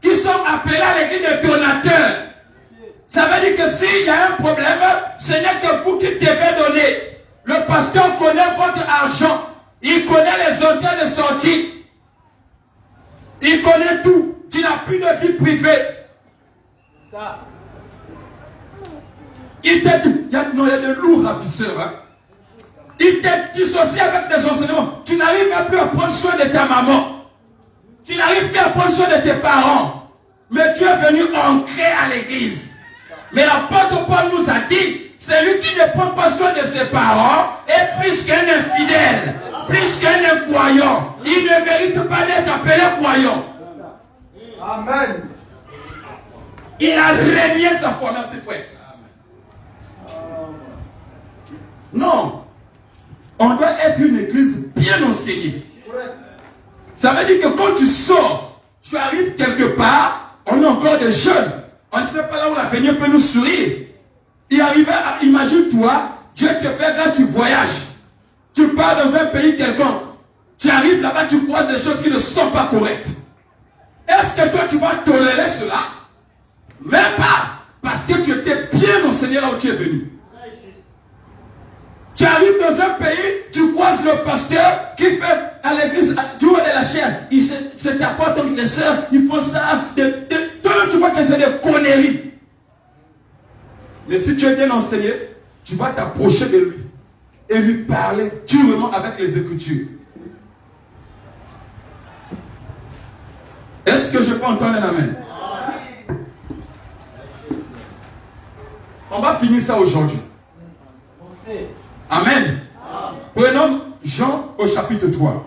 Speaker 3: qui sont appelés à l'église des donateurs. Ça veut dire que s'il y a un problème, ce n'est que vous qui devez donner. Le pasteur connaît votre argent. Il connaît les entrées et les sorties. Il connaît tout. Tu n'as plus de vie privée. Ça. Il te dit, il y a de lourds ravisseurs. Hein? Il te dissocie avec des enseignements. Tu n'arrives même plus à prendre soin de ta maman. Tu n'arrives plus à prendre soin de tes parents. Mais tu es venu ancré à l'église. Mais l'apôtre Paul nous a dit, celui qui ne prend pas soin de ses parents est plus qu'un infidèle, plus qu'un incroyant. Il ne mérite pas d'être appelé croyant. Amen. Il a renié sa foi. Merci frère. Non. On doit être une église bien enseignée. Ça veut dire que quand tu sors, tu arrives quelque part, on est encore des jeunes. On ne sait pas là où l'avenir peut nous sourire. Il arrivait à, imagine-toi, Dieu te fait quand tu voyages. Tu pars dans un pays quelconque. Tu arrives là-bas, tu croises des choses qui ne sont pas correctes. Est-ce que toi tu vas tolérer cela? Même pas. Parce que tu étais bien enseigné là où tu es venu. Tu arrives dans un pays, tu croises le pasteur qui fait à l'église, tu vois de la chair, il se t'apporte entre les sœurs, ils font ça, toi-même tu vois qu'il fait des conneries. Mais si tu es bien enseigné, tu vas t'approcher de lui et lui parler durement avec les Écritures. Est-ce que je peux entendre un amen? On va finir ça aujourd'hui. Amen. Prenons Jean au chapitre 3.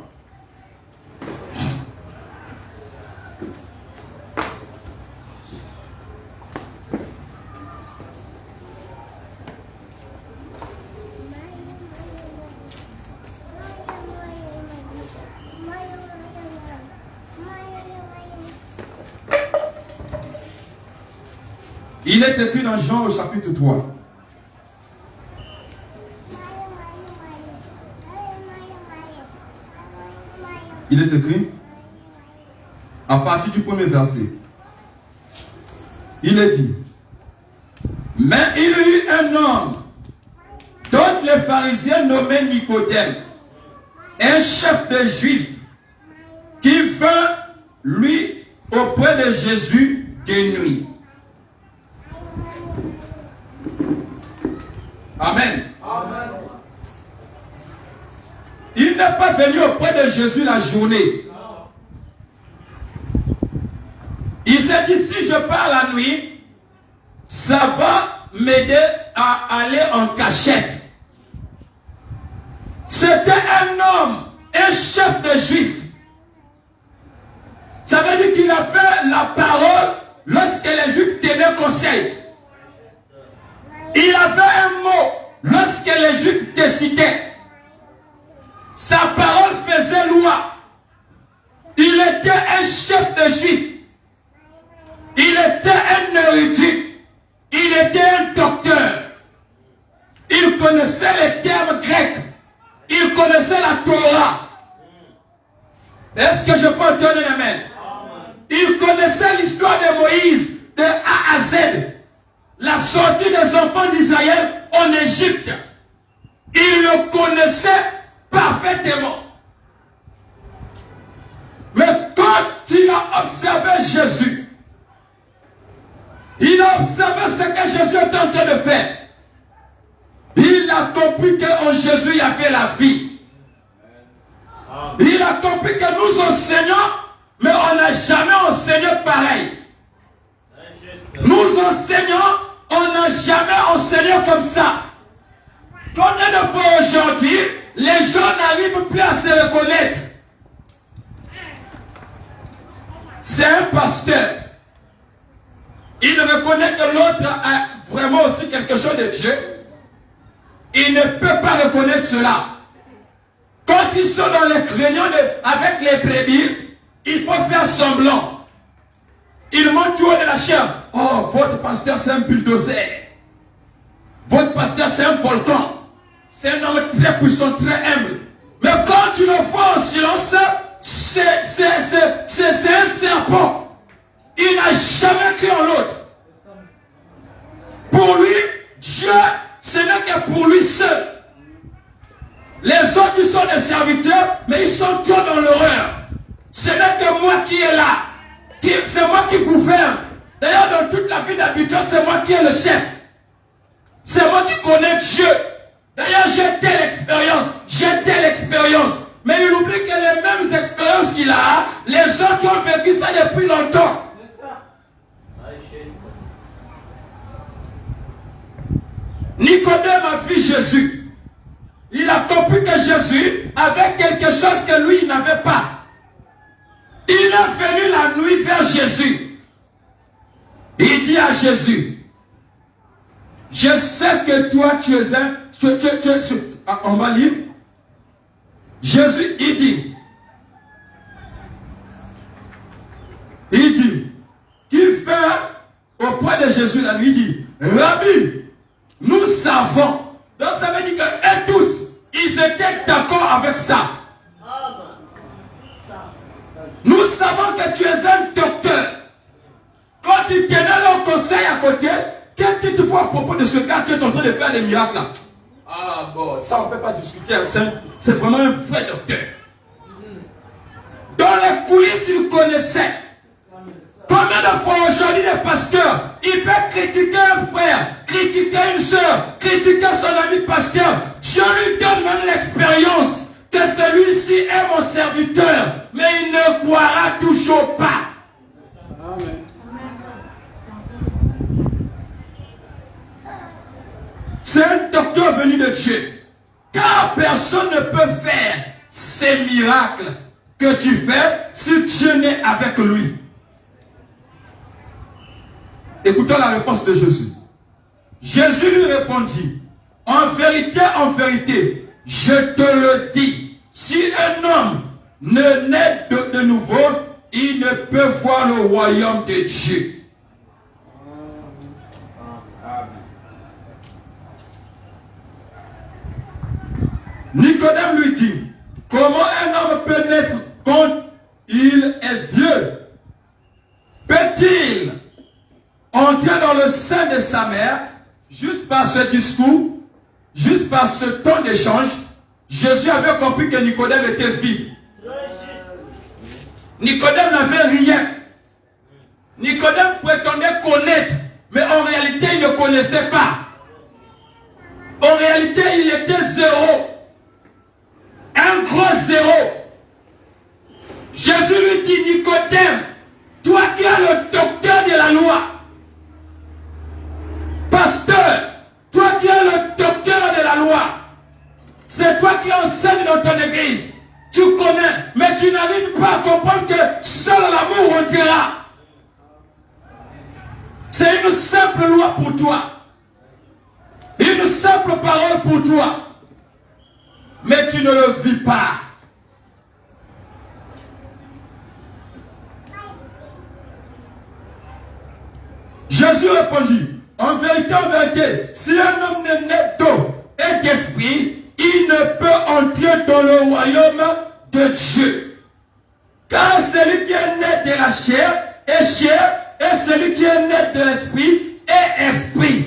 Speaker 3: Il est écrit dans Jean au chapitre 3. Il est écrit à partir du premier verset. Il est dit, mais il y eut un homme dont les pharisiens nommaient Nicodème, un chef des Juifs, qui vint lui auprès de Jésus de nuit. Amen. Amen. Il n'est pas est venu auprès de Jésus la journée. Il s'est dit, si je pars la nuit, ça va m'aider à aller en cachette. C'était un homme, un chef de juifs. Ça veut dire qu'il a fait la parole lorsque les juifs tenaient conseil. Il avait un mot lorsque les juifs décidaient. Sa parole faisait loi. Il était un chef de juifs. Il était un érudit. Il était un docteur. Il connaissait les termes grecs. Il connaissait la Torah. Est-ce que je peux entendre un amen? Il connaissait l'histoire de Moïse de A à Z. La sortie des enfants d'Israël en Égypte. Il le connaissait parfaitement. Mais quand il a observé Jésus, il a observé ce que Jésus était en train de faire. Il a compris qu'en Jésus, il y avait la vie. Il a compris que nous enseignons, mais on n'a jamais enseigné pareil. Nous enseignons, on n'a jamais enseigné comme ça. Combien de fois aujourd'hui, les gens n'arrivent plus à se reconnaître? C'est un pasteur. Il reconnaît que l'autre a vraiment aussi quelque chose de Dieu. Il ne peut pas reconnaître cela. Quand ils sont dans les réunions avec les brebis, il faut faire semblant. Ils montent tout haut de la chair. Oh, votre pasteur c'est un bulldozer. Votre pasteur c'est un volcan. C'est un homme très puissant, très humble. Mais quand tu le vois en silence, c'est un serpent. Il n'a jamais cru en l'autre. Pour lui, Dieu, ce n'est que pour lui seul. Les autres, ils sont des serviteurs, mais ils sont trop dans l'horreur. Ce n'est que moi qui est là. C'est moi qui gouverne. D'ailleurs, dans toute la vie d'habitude, c'est moi qui est le chef. C'est moi qui connais Dieu. D'ailleurs, j'ai telle expérience. Mais il oublie que les mêmes expériences qu'il a, les autres ont vécu ça depuis longtemps. Nicodème a vu Jésus. Il a compris que Jésus avait quelque chose que lui n'avait pas. Il est venu la nuit vers Jésus. Il dit à Jésus, je sais que toi tu es un... On va lire. Jésus, il dit, qu'il fait auprès de Jésus la nuit, il dit, Rabbi, nous savons. Donc ça veut dire que tous, ils étaient d'accord avec ça. Nous savons que tu es un docteur. Quand ils tenaient leur conseil à côté, qu'est-ce que tu vois à propos de ce gars qui est en train de faire des miracles là? Ah bon, ça on ne peut pas discuter. C'est vraiment un vrai docteur. Dans les coulisses, il connaissait. Combien de fois aujourd'hui les pasteurs, ils peuvent critiquer un frère, critiquer une soeur, critiquer son ami pasteur. Dieu lui donne même l'expérience que celui-ci est mon serviteur, mais il ne croira toujours pas. Amen. C'est un docteur venu de Dieu. Car personne ne peut faire ces miracles que tu fais si Dieu n'est avec lui. Écoutons la réponse de Jésus. Jésus lui répondit, en vérité, je te le dis, si un homme ne naît de nouveau, il ne peut voir le royaume de Dieu. Nicodème lui dit, comment un homme peut naître quand il est vieux? Peut-il entrer dans le sein de sa mère? Juste par ce discours, juste par ce temps d'échange, Jésus avait compris que Nicodème était vide. Nicodème n'avait rien. Nicodème prétendait connaître, mais en réalité il ne connaissait pas. En réalité il était zéro. Un gros zéro. l'église. Tu connais, mais tu n'arrives pas à comprendre que seul l'amour entièrement. C'est une simple loi pour toi. Une simple parole pour toi. Mais tu ne le vis pas. Jésus répondit, en vérité, si un homme n'est né d'eau et d'esprit, il ne peut entrer dans le royaume de Dieu. Car celui qui est né de la chair est chair, et celui qui est né de l'esprit est esprit.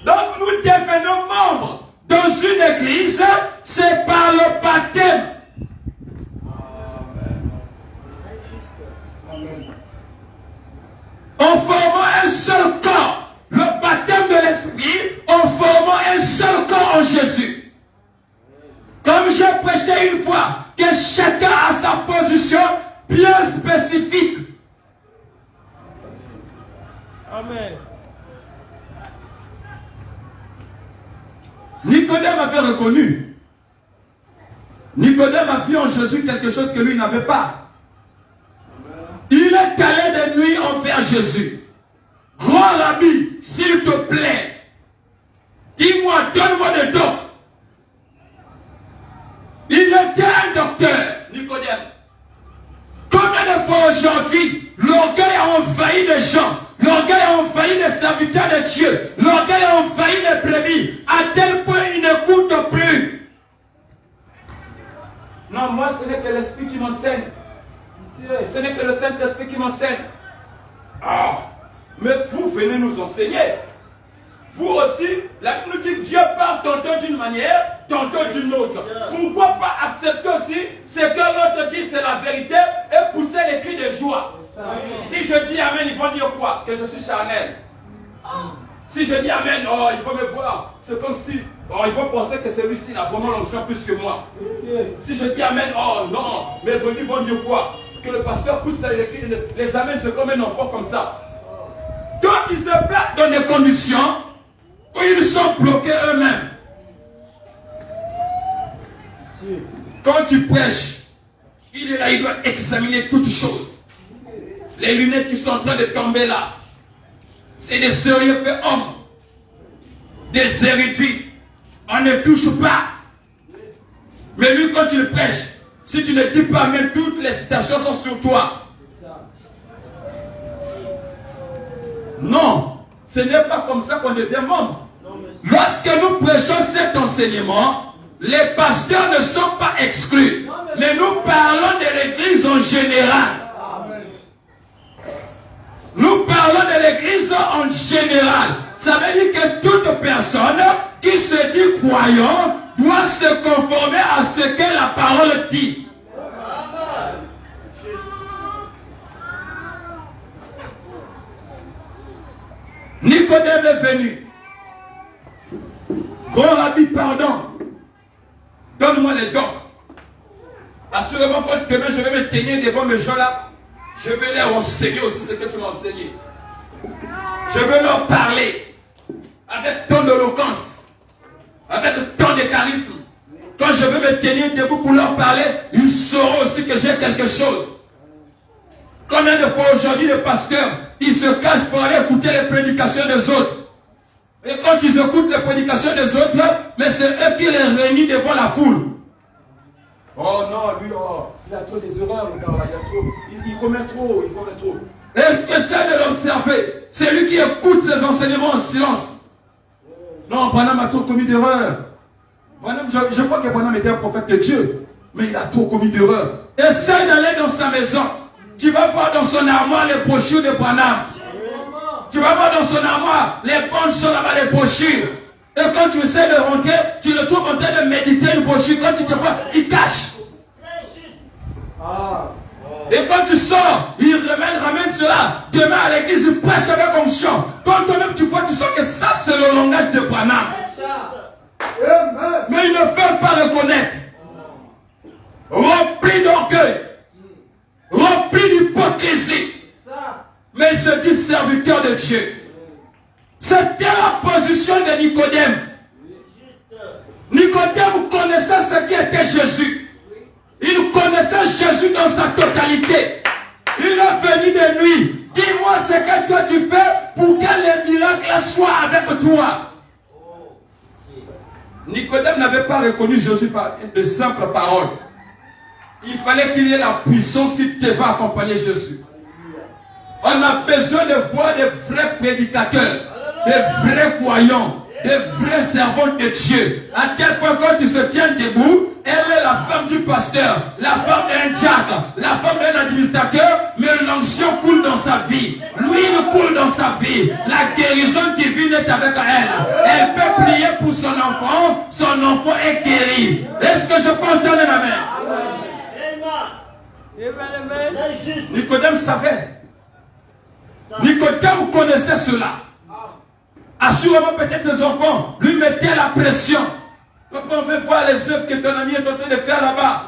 Speaker 3: Donc nous devenons membres dans une église, c'est par le baptême. En formant un seul corps, le baptême de l'esprit, en formant un seul corps en Jésus. Comme j'ai prêché une fois, que chacun a sa position bien spécifique.
Speaker 2: Amen.
Speaker 3: Nicodème avait reconnu. Nicodème a vu en Jésus quelque chose que lui n'avait pas. Il est allé de nuit envers Jésus. Grand rabbi, s'il te plaît, dis-moi, donne-moi des dons. Il était un docteur, Nicodème. Combien de fois aujourd'hui, l'orgueil a envahi les gens, l'orgueil a envahi les serviteurs de Dieu, l'orgueil a envahi les brebis, à tel point ils n'écoutent plus. Non, moi ce n'est que l'Esprit qui m'enseigne. Ce n'est que le Saint-Esprit qui m'enseigne. Ah, mais vous venez nous enseigner. Vous aussi, la Bible nous dit que Dieu parle tantôt d'une manière, tantôt d'une autre. Pourquoi pas accepter aussi ce que l'autre dit, c'est la vérité, et pousser les cris de joie. Si je dis Amen, ils vont dire quoi? Que je suis charnel. Si je dis Amen, oh, il faut me voir. C'est comme si, oh, ils vont penser que celui-ci a vraiment l'onction plus que moi. Si je dis Amen, oh non, mes brebis vont dire quoi? Que le pasteur pousse les amène, c'est comme un enfant comme ça. Donc ils se placent dans des conditions où ils sont bloqués eux-mêmes. Quand tu prêches, il est là, il doit examiner toutes choses. Les lunettes qui sont en train de tomber là, c'est des sérieux faits hommes, des érudits. On ne touche pas. Mais lui, quand tu le prêches, si tu ne dis pas, mais toutes les citations sont sur toi. Non, ce n'est pas comme ça qu'on devient membre. Lorsque nous prêchons cet enseignement, les pasteurs ne sont pas exclus. Mais nous parlons de l'église en général. Nous parlons de l'église en général. Ça veut dire que toute personne qui se dit croyant doit se conformer à ce que la parole dit. Nicodème est venu. Grand rabbi, pardon. Donne-moi les dons. Assurément, quand demain je vais me tenir devant mes gens là, je vais leur enseigner aussi ce que tu m'as enseigné. Je vais leur parler avec tant d'éloquence, avec tant de charisme. Quand je vais me tenir debout pour leur parler, ils sauront aussi que j'ai quelque chose. Combien de fois aujourd'hui les pasteurs, ils se cachent pour aller écouter les prédications des autres. Et quand ils écoutent les prédications des autres, mais c'est eux qui les réunissent devant la foule. Oh non, lui, oh, il a trop des erreurs, le gars, il a trop, il commet trop, il commet trop. Et essaie de l'observer. C'est lui qui écoute ses enseignements en silence. Non, Branham a trop commis d'erreurs. Je crois que Branham était un prophète de Dieu, mais il a trop commis d'erreurs. Essaie d'aller dans sa maison. Tu vas voir dans son armoire les brochures de Branham. Tu vas voir dans son armoire les bandes sont là-bas, les brochures. Et quand tu essaies de rentrer, tu le trouves en train de méditer une brochure. Quand tu te vois, il cache. Et quand tu sors, il ramène cela. Demain à l'église, il prêche avec onction. Quand toi-même tu vois, tu sens que ça c'est le langage de Branham. Mais ils ne veulent pas reconnaître. Rempli d'orgueil. Rempli d'hypocrisie. Mais ils se disent serviteurs de Dieu. C'était la position de Nicodème. Nicodème toi. Nicodème n'avait pas reconnu Jésus par de simples paroles. Il fallait qu'il y ait la puissance qui te va accompagner Jésus. On a besoin de voir des vrais prédicateurs, des vrais croyants, des vrais servants de Dieu. À tel point quand il se tient debout, elle est la femme du pasteur, la femme d'un diacre, la femme d'un administrateur, mais l'onction coule dans sa vie. L'huile coule dans sa vie. La guérison divine est avec elle. Elle peut prier pour son enfant est guéri. Est-ce que je peux entendre un amen? Nicodème savait. Nicodème connaissait cela. Assurément, peut-être ses enfants lui mettaient la pression. Papa, on veut voir les œuvres que ton ami est en train de faire là-bas.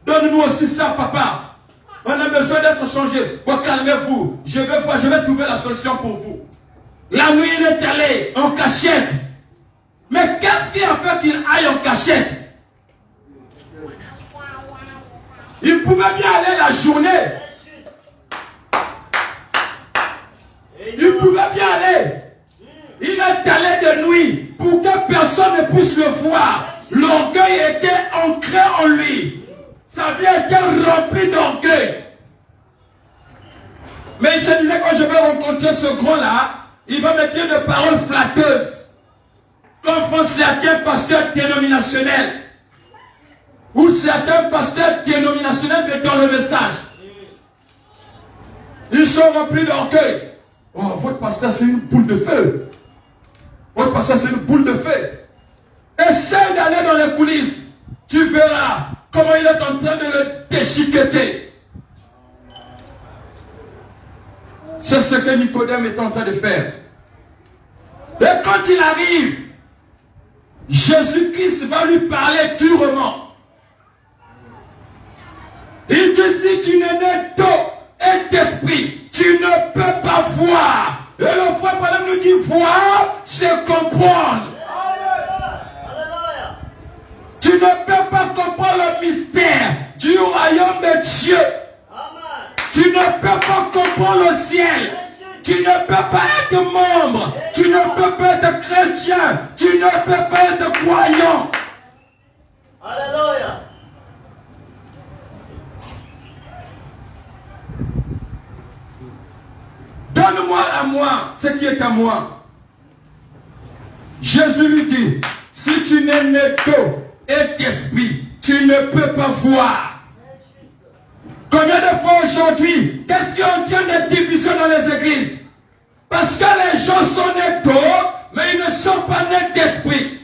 Speaker 3: Donne-nous aussi ça, papa. On a besoin d'être changé. Bon, calmez-vous. Je vais trouver la solution pour vous. La nuit, il est allé en cachette. Mais qu'est-ce qui a fait qu'il aille en cachette? Il pouvait bien aller la journée. Il pouvait bien aller. Il est allé de nuit pour que personne ne puisse le voir. L'orgueil était ancré en lui. Sa vie était remplie d'orgueil. Mais il se disait, quand je vais rencontrer ce grand-là, il va me dire des paroles flatteuses. Comme font certains pasteurs dénominationnels. Ou certains pasteurs dénominationnels dans le message. Ils sont remplis d'orgueil. Oh, votre pasteur, c'est une boule de feu. Votre pasteur, c'est une boule de feu. Essaye d'aller dans les coulisses. Tu verras comment il est en train de le déchiqueter. C'est ce que Nicodème est en train de faire. Et quand il arrive, Jésus-Christ va lui parler durement. Il dit, si tu n'es né d'eau et d'esprit, tu ne peux pas voir. Et le frère Branham nous dit, voir, c'est comprendre. Tu ne peux pas comprendre le mystère du royaume de Dieu. Tu ne peux pas comprendre le ciel. Tu ne peux pas être membre. Tu ne peux pas être chrétien. Tu ne peux pas être croyant.
Speaker 4: Alléluia.
Speaker 3: Donne-moi à moi ce qui est à moi. Jésus lui dit, si tu n'es né d'eau et d'esprit, tu ne peux pas voir. Combien de fois aujourd'hui, qu'est-ce qui entraîne des divisions dans les églises? Parce que les gens sont nés d'eau, mais ils ne sont pas nés d'esprit.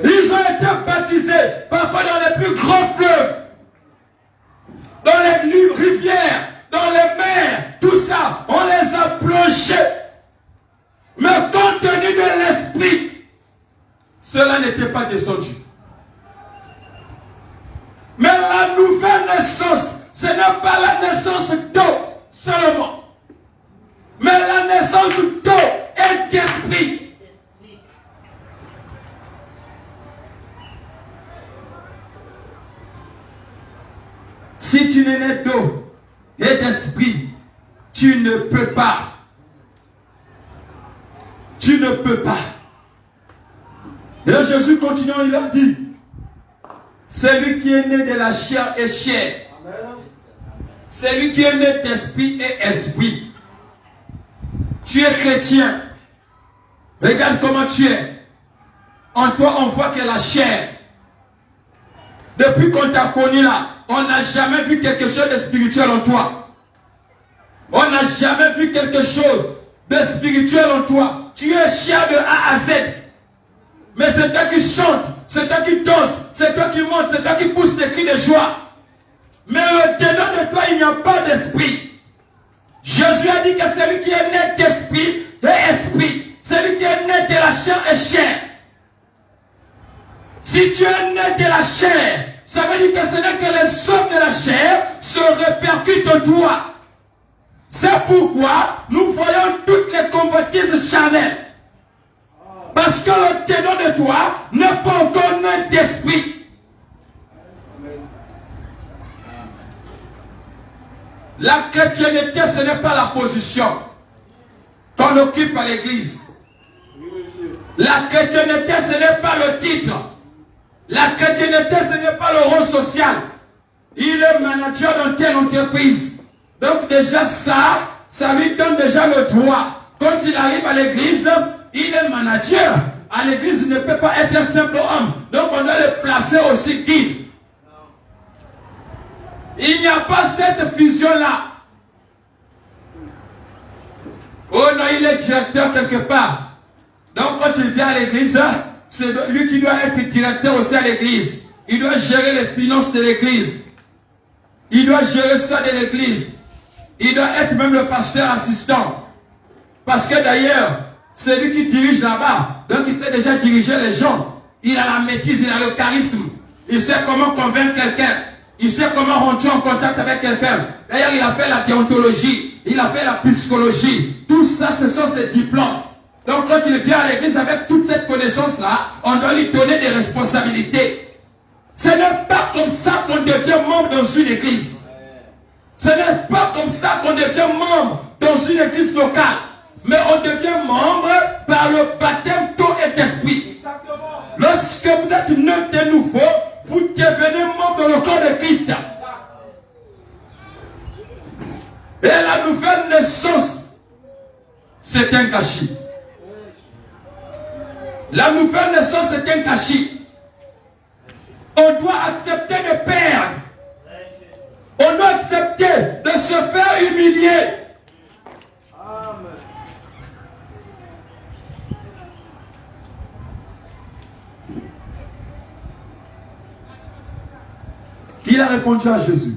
Speaker 3: Ils ont été baptisés, parfois dans les plus grands fleuves, dans les rivières, dans les mers, tout ça, on les a plongés. Mais compte tenu de l'esprit, cela n'était pas descendu. Mais la nouvelle naissance, ce n'est pas la naissance d'eau seulement, mais la naissance d'eau et d'esprit. Si tu n'es né d'eau et d'esprit, tu ne peux pas. Tu ne peux pas. Et Jésus continuant, il a dit, celui qui est né de la chair est chair. Celui qui est né d'esprit est esprit. Tu es chrétien. Regarde comment tu es. En toi, on voit que la chair. Depuis qu'on t'a connu là, on n'a jamais vu quelque chose de spirituel en toi. On n'a jamais vu quelque chose de spirituel en toi. Tu es chair de A à Z. Mais c'est toi qui chante, c'est toi qui danse, c'est toi qui monte, c'est toi qui pousse des cris de joie. Mais au-dedans de toi, il n'y a pas d'esprit. Jésus a dit que celui qui est né d'esprit est esprit. Celui qui est né de la chair est chair. Si tu es né de la chair, ça veut dire que ce n'est que les œuvres de la chair se répercutent en toi. C'est pourquoi nous voyons toutes les convoitises charnelles. Parce que le ténor de toi n'est pas encore né d'esprit. La chrétienté, ce n'est pas la position qu'on occupe à l'église. La chrétienté, ce n'est pas le titre. La chrétienté, ce n'est pas le rôle social. Il est manager dans telle entreprise. Donc déjà ça lui donne déjà le droit. Quand il arrive à l'église, il est manager. À l'église, il ne peut pas être un simple homme. Donc on doit le placer aussi guide. Il n'y a pas cette fusion-là. Oh non, il est directeur quelque part. Donc quand il vient à l'église, c'est lui qui doit être directeur aussi à l'église. Il doit gérer les finances de l'église. Il doit gérer ça de l'église. Il doit être même le pasteur assistant. Parce que d'ailleurs, c'est lui qui dirige là-bas. Donc il fait déjà diriger les gens. Il a la maîtrise, il a le charisme. Il sait comment convaincre quelqu'un. Il sait comment rentrer en contact avec quelqu'un. D'ailleurs, il a fait la déontologie. Il a fait la psychologie. Tout ça, ce sont ses diplômes. Donc quand il vient à l'église avec toute cette connaissance-là, on doit lui donner des responsabilités. Ce n'est pas comme ça qu'on devient membre dans une église. Ce n'est pas comme ça qu'on devient membre dans une église locale. Mais on devient membre par le baptême d'eau et d'esprit. Lorsque vous êtes né de nouveau, vous devenez membre dans le corps de Christ. Et la nouvelle naissance, c'est un gâchis. La nouvelle naissance, c'est un gâchis. On doit accepter de perdre. On doit accepter de se faire humilier. Il a répondu à Jésus.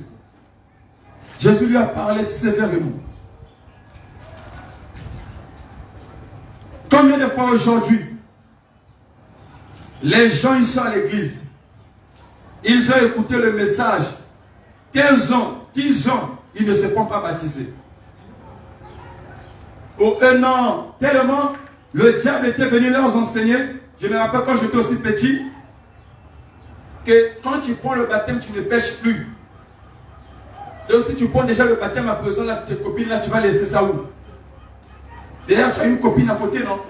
Speaker 3: Jésus lui a parlé sévèrement. Combien de fois aujourd'hui, les gens ils sont à l'église, ils ont écouté le message, 15 ans, 10 ans, ils ne se font pas baptiser. Au 1 an, tellement le diable était venu leur enseigner. Je me rappelle quand j'étais aussi petit, que quand tu prends le baptême, tu ne pêches plus. Donc si tu prends déjà le baptême à besoin, là, tes copines, là, tu vas laisser ça où? D'ailleurs, tu as une copine à côté, non?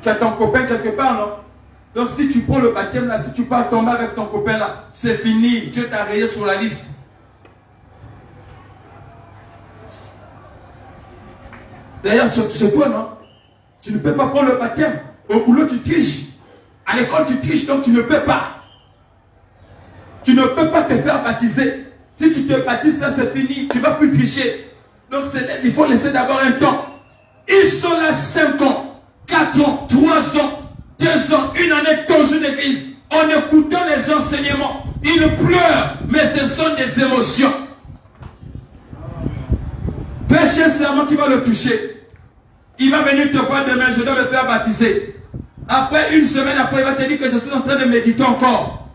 Speaker 3: Tu as ton copain quelque part, non? Donc si tu prends le baptême, là, si tu pars tomber avec ton copain, là, c'est fini. Dieu t'a rayé sur la liste. D'ailleurs, c'est toi, non? Tu ne peux pas prendre le baptême. Au boulot, tu triches. À l'école, tu triches, donc tu ne peux pas. Tu ne peux pas te faire baptiser. Si tu te baptises, là, c'est fini. Tu ne vas plus tricher. Donc, il faut laisser d'abord un temps. Ils sont là 5 ans, 4 ans, 3 ans, 2 ans, 1 année dans une église. En écoutant les enseignements. Ils pleurent, mais ce sont des émotions. Prêcher un serment qui va le toucher. Il va venir te voir demain, je dois me faire baptiser. Après, 1 semaine après, il va te dire que je suis en train de méditer encore.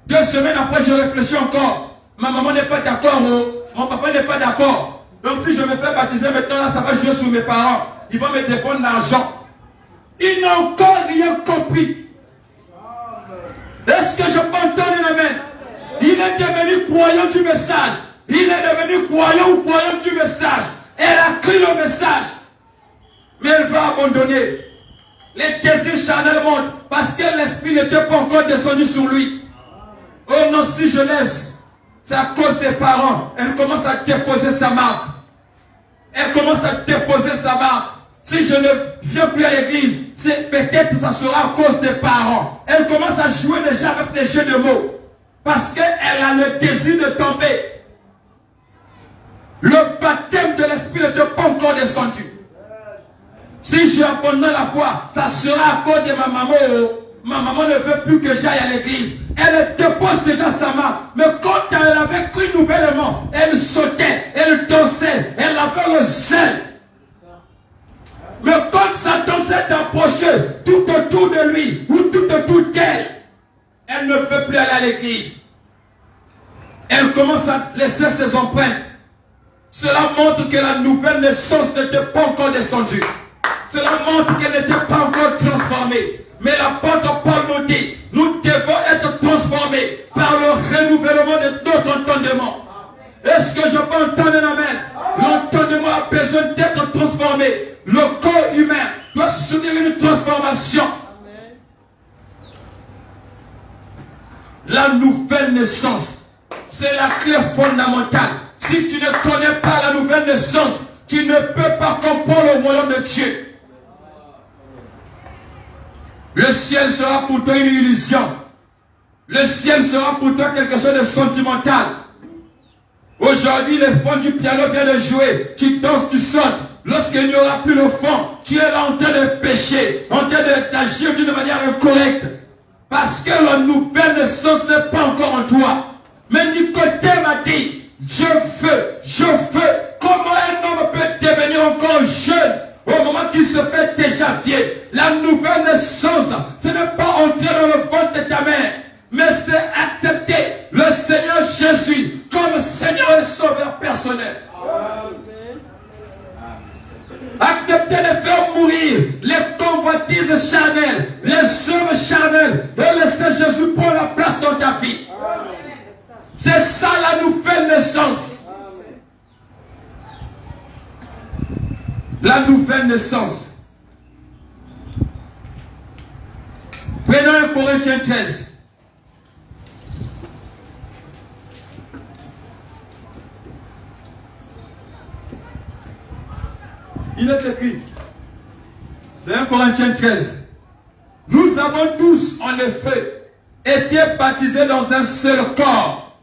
Speaker 3: 2 semaines après, je réfléchis encore. Ma maman n'est pas d'accord, mon papa n'est pas d'accord. Donc si je me fais baptiser maintenant, là, ça va jouer sur mes parents. Ils vont me défendre l'argent. Ils n'ont encore rien compris. Est-ce que je peux entendre un amen? Il est devenu croyant du message. Il est devenu croyant ou croyant du message. Elle a cru le message. Mais elle va abandonner. Les désirs charnels montent parce que l'esprit n'était pas encore descendu sur lui. Oh non, si je laisse, c'est à cause des parents. Elle commence à déposer sa marque. Elle commence à déposer sa marque. Si je ne viens plus à l'église, c'est peut-être ça sera à cause des parents. Elle commence à jouer déjà avec des jeux de mots. Parce qu'elle a le désir de tomber. Le baptême de l'esprit n'était pas encore descendu. Si j'ai abandonné la foi, ça sera à cause de ma maman. Ma maman ne veut plus que j'aille à l'église. Elle dépose déjà sa main. Mais quand elle avait cru nouvellement, elle sautait, elle dansait, elle avait le zèle. Mais quand Satan s'est approché tout autour de lui, ou tout autour d'elle, elle ne peut plus aller à l'église. Elle commence à laisser ses empreintes. Cela montre que la nouvelle naissance n'était pas encore descendue. Cela montre qu'elle n'était pas encore transformée. Mais l'apôtre Paul nous dit, nous devons être transformés par le renouvellement de notre entendement. Est-ce que je peux entendre un amen? L'entendement a besoin d'être transformé. Le corps humain doit se soutenir une transformation. La nouvelle naissance, c'est la clé fondamentale. Si tu ne connais pas la nouvelle naissance, tu ne peux pas comprendre le royaume de Dieu. Le ciel sera pour toi une illusion. Le ciel sera pour toi quelque chose de sentimental. Aujourd'hui, le fond du piano vient de jouer. Tu danses, tu sautes. Lorsqu'il n'y aura plus le fond, tu es là en train de pécher, en train d'agir d'une manière incorrecte. Parce que la nouvelle naissance n'est pas encore en toi. Mais Nicodème a dit, je veux. Comment un homme peut devenir encore jeune au moment qu'il se fait déjà vieux? La nouvelle naissance, ce n'est pas entrer dans le ventre de ta mère, mais c'est accepter le Seigneur Jésus comme Seigneur et Sauveur personnel. Accepter de faire mourir les convoitises charnelles, les œuvres charnelles, et laisser Jésus prendre la place dans ta vie. C'est ça la nouvelle naissance. La nouvelle naissance. Prenons 1 Corinthiens 13. Il est écrit, dans 1 Corinthiens 13, nous avons tous, en effet, été baptisés dans un seul corps,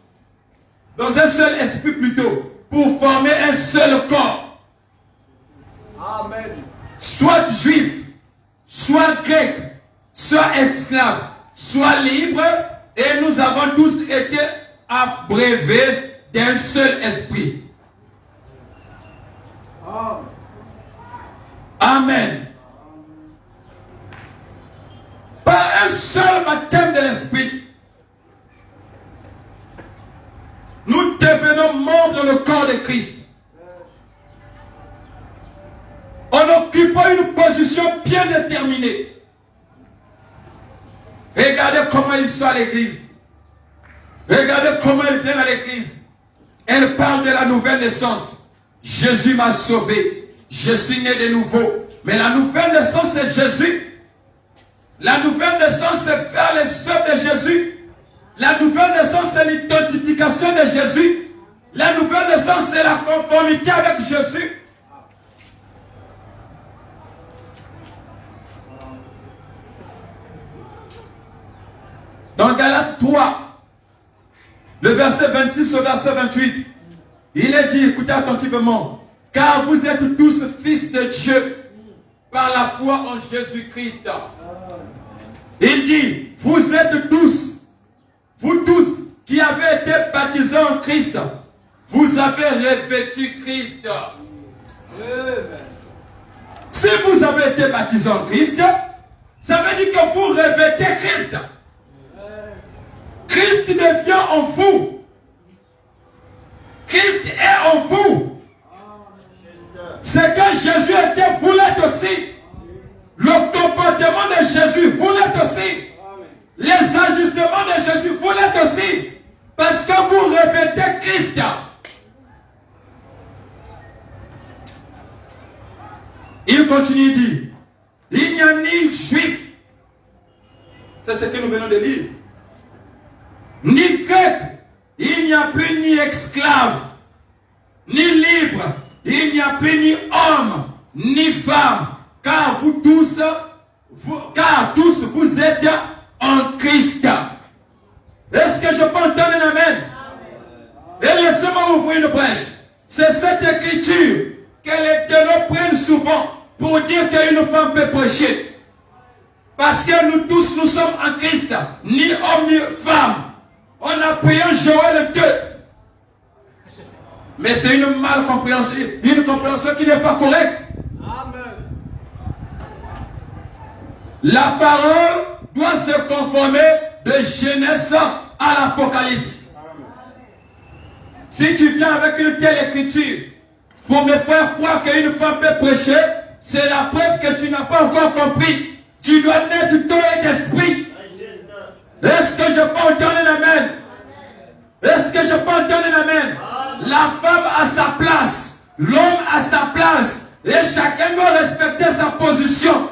Speaker 3: dans un seul esprit plutôt, pour former un seul corps.
Speaker 4: Amen.
Speaker 3: Soit juif, soit grec, soit esclave, soit libre, et nous avons tous été abreuvés d'un seul esprit. Amen. Par un seul baptême de l'esprit, nous devenons membres dans le corps de Christ. En occupant une position bien déterminée. Regardez comment ils sont à l'église. Regardez comment ils viennent à l'église. Elle parle de la nouvelle naissance. Jésus m'a sauvé. Je suis né de nouveau. Mais la nouvelle naissance, c'est Jésus. La nouvelle naissance, c'est faire les œuvres de Jésus. La nouvelle naissance, c'est l'identification de Jésus. La nouvelle naissance, c'est la conformité avec Jésus. Dans Galates 3, le verset 26 au verset 28, il est dit, écoutez attentivement, car vous êtes tous fils de Dieu par la foi en Jésus-Christ. Il dit, vous êtes tous, vous tous qui avez été baptisés en Christ, vous avez revêtu Christ. Si vous avez été baptisés en Christ, ça veut dire que vous revêtez Christ. Christ devient en vous. Christ est en vous. Ce que Jésus était, vous l'êtes aussi. Le comportement de Jésus, vous l'êtes aussi. Les agissements de Jésus, vous l'êtes aussi. Parce que vous revêtez Christ. Il continue, il dit, il n'y a ni juif, c'est ce que nous venons de lire, ni grec, il n'y a plus ni esclave, ni libre, il n'y a plus ni homme, ni femme, car tous vous êtes en Christ. Est-ce que je peux entendre un amen? Et laissez-moi ouvrir une brèche. C'est cette écriture que les théologiens prennent souvent pour dire qu'une femme peut prêcher. Parce que nous tous, nous sommes en Christ, ni homme ni femme. On a prié Joël 2. Mais c'est une compréhension qui n'est pas correcte.
Speaker 4: Amen.
Speaker 3: La parole doit se conformer de Genèse à l'Apocalypse. Si tu viens avec une telle écriture pour me faire croire qu'une femme peut prêcher, c'est la preuve que tu n'as pas encore compris. Tu dois naître d'eau et d'esprit. Est-ce que je peux entendre un amen? Est-ce que je peux entendre un amen? La femme a sa place, l'homme a sa place, et chacun doit respecter sa position.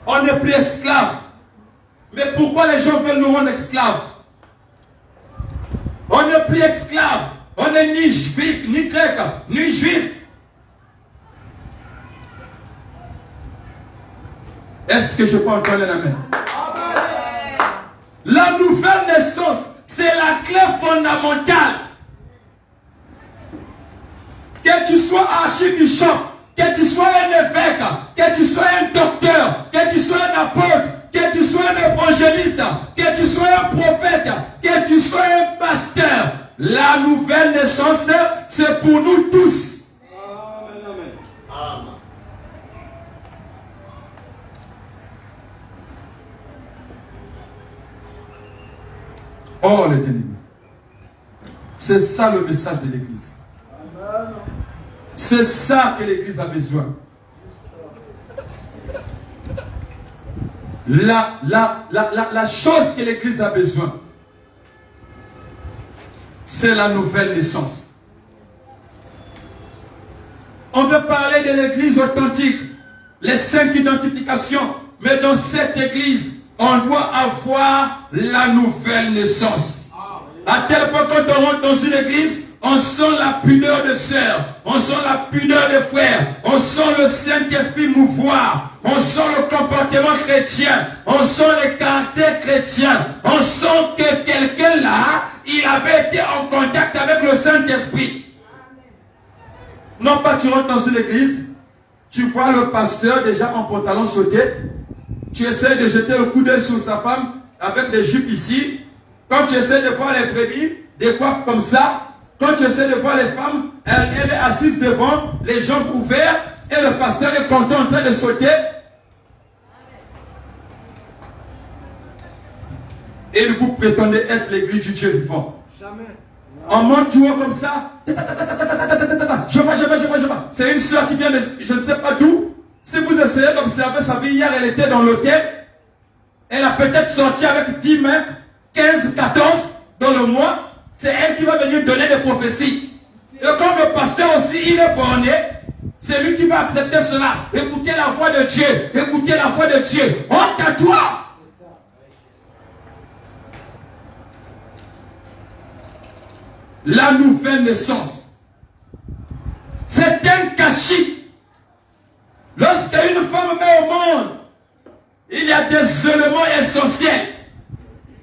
Speaker 3: On n'est plus esclaves. Mais pourquoi les gens veulent nous rendre esclaves? On n'est plus esclaves. On n'est ni juif, ni grec, ni juif. Est-ce que je peux entendre un amen? La nouvelle naissance, c'est la clé fondamentale. Que tu sois archibishop, que tu sois un évêque, que tu sois un docteur, que tu sois un apôtre, que tu sois un évangéliste, que tu sois un prophète, que tu sois un pasteur, la nouvelle naissance, c'est pour nous tous.
Speaker 4: Amen, amen. Amen.
Speaker 3: Oh les bien-aimés, c'est ça le message de l'Église. C'est ça que l'Église a besoin. La chose que l'Église a besoin, c'est la nouvelle naissance. On veut parler de l'Église authentique, les 5 identifications, mais dans cette Église, on doit avoir la nouvelle naissance. À tel point quand on rentre dans une église, on sent la pudeur de sœurs, on sent la pudeur de frères, on sent le Saint-Esprit mouvoir, on sent le comportement chrétien, on sent le caractère chrétien, on sent que quelqu'un là, il avait été en contact avec le Saint-Esprit. Non pas tu rentres dans une église, tu vois le pasteur déjà en pantalon sauté, tu essaies de jeter le coup d'œil sur sa femme avec des jupes ici. Quand tu essaies de voir les brebis, des coiffes comme ça, quand tu essaies de voir les femmes, elle est assise devant, les jambes ouvertes, et le pasteur est content en train de sauter. Et vous prétendez être l'église du Dieu vivant.
Speaker 4: Jamais.
Speaker 3: On monte du haut comme ça. Je vois. C'est une soeur qui vient de je ne sais pas d'où. Si vous essayez d'observer sa vie, hier elle était dans l'hôtel. Elle a peut-être sorti avec 10 mecs, 15, 14 dans le mois. C'est elle qui va venir donner des prophéties. Et comme le pasteur aussi, il est borné, c'est lui qui va accepter cela. Écoutez la voix de Dieu. Écoutez la voix de Dieu. Honte à toi. La nouvelle naissance, c'est un cachis. Lorsqu'une femme met au monde, il y a des éléments essentiels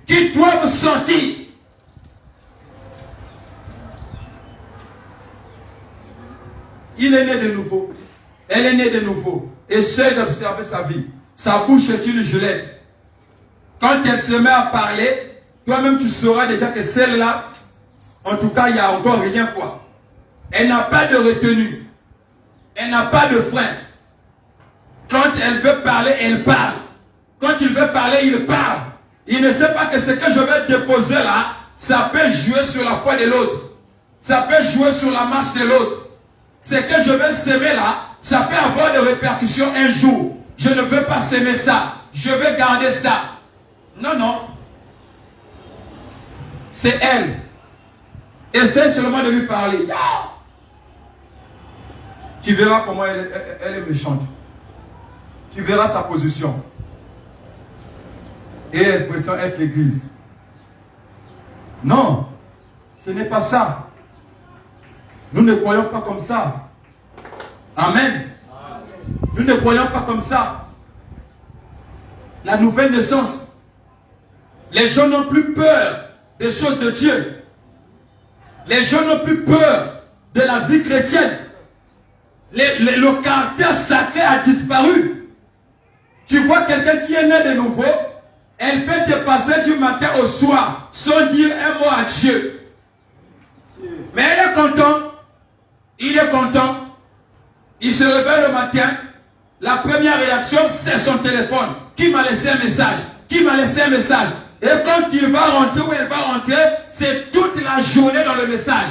Speaker 3: qui doivent sortir. Il est né de nouveau. Elle est née de nouveau. Essaye d'observer sa vie. Sa bouche est une gelette. Quand elle se met à parler, toi-même tu sauras déjà que celle-là, en tout cas, il n'y a encore rien quoi. Elle n'a pas de retenue. Elle n'a pas de frein. Quand elle veut parler, elle parle. Quand il veut parler, il parle. Il ne sait pas que ce que je vais déposer là, ça peut jouer sur la foi de l'autre. Ça peut jouer sur la marche de l'autre. Ce que je vais s'aimer là, ça peut avoir des répercussions un jour. Je ne veux pas s'aimer ça. Je vais garder ça. Non, non. C'est elle. Essaie seulement de lui parler. Tu verras comment elle est méchante. Tu verras sa position. Et elle prétend être l'église. Non, ce n'est pas ça. Nous ne croyons pas comme ça. Amen. Nous ne croyons pas comme ça. La nouvelle naissance. Les gens n'ont plus peur des choses de Dieu. Les gens n'ont plus peur de la vie chrétienne. Le caractère sacré a disparu. Tu vois quelqu'un qui est né de nouveau, elle peut te passer du matin au soir sans dire un mot à Dieu. Mais elle est contente. Il est content. Il se réveille le matin. La première réaction, c'est son téléphone. Qui m'a laissé un message? Qui m'a laissé un message? Et quand il va rentrer ou elle va rentrer, c'est toute la journée dans le message.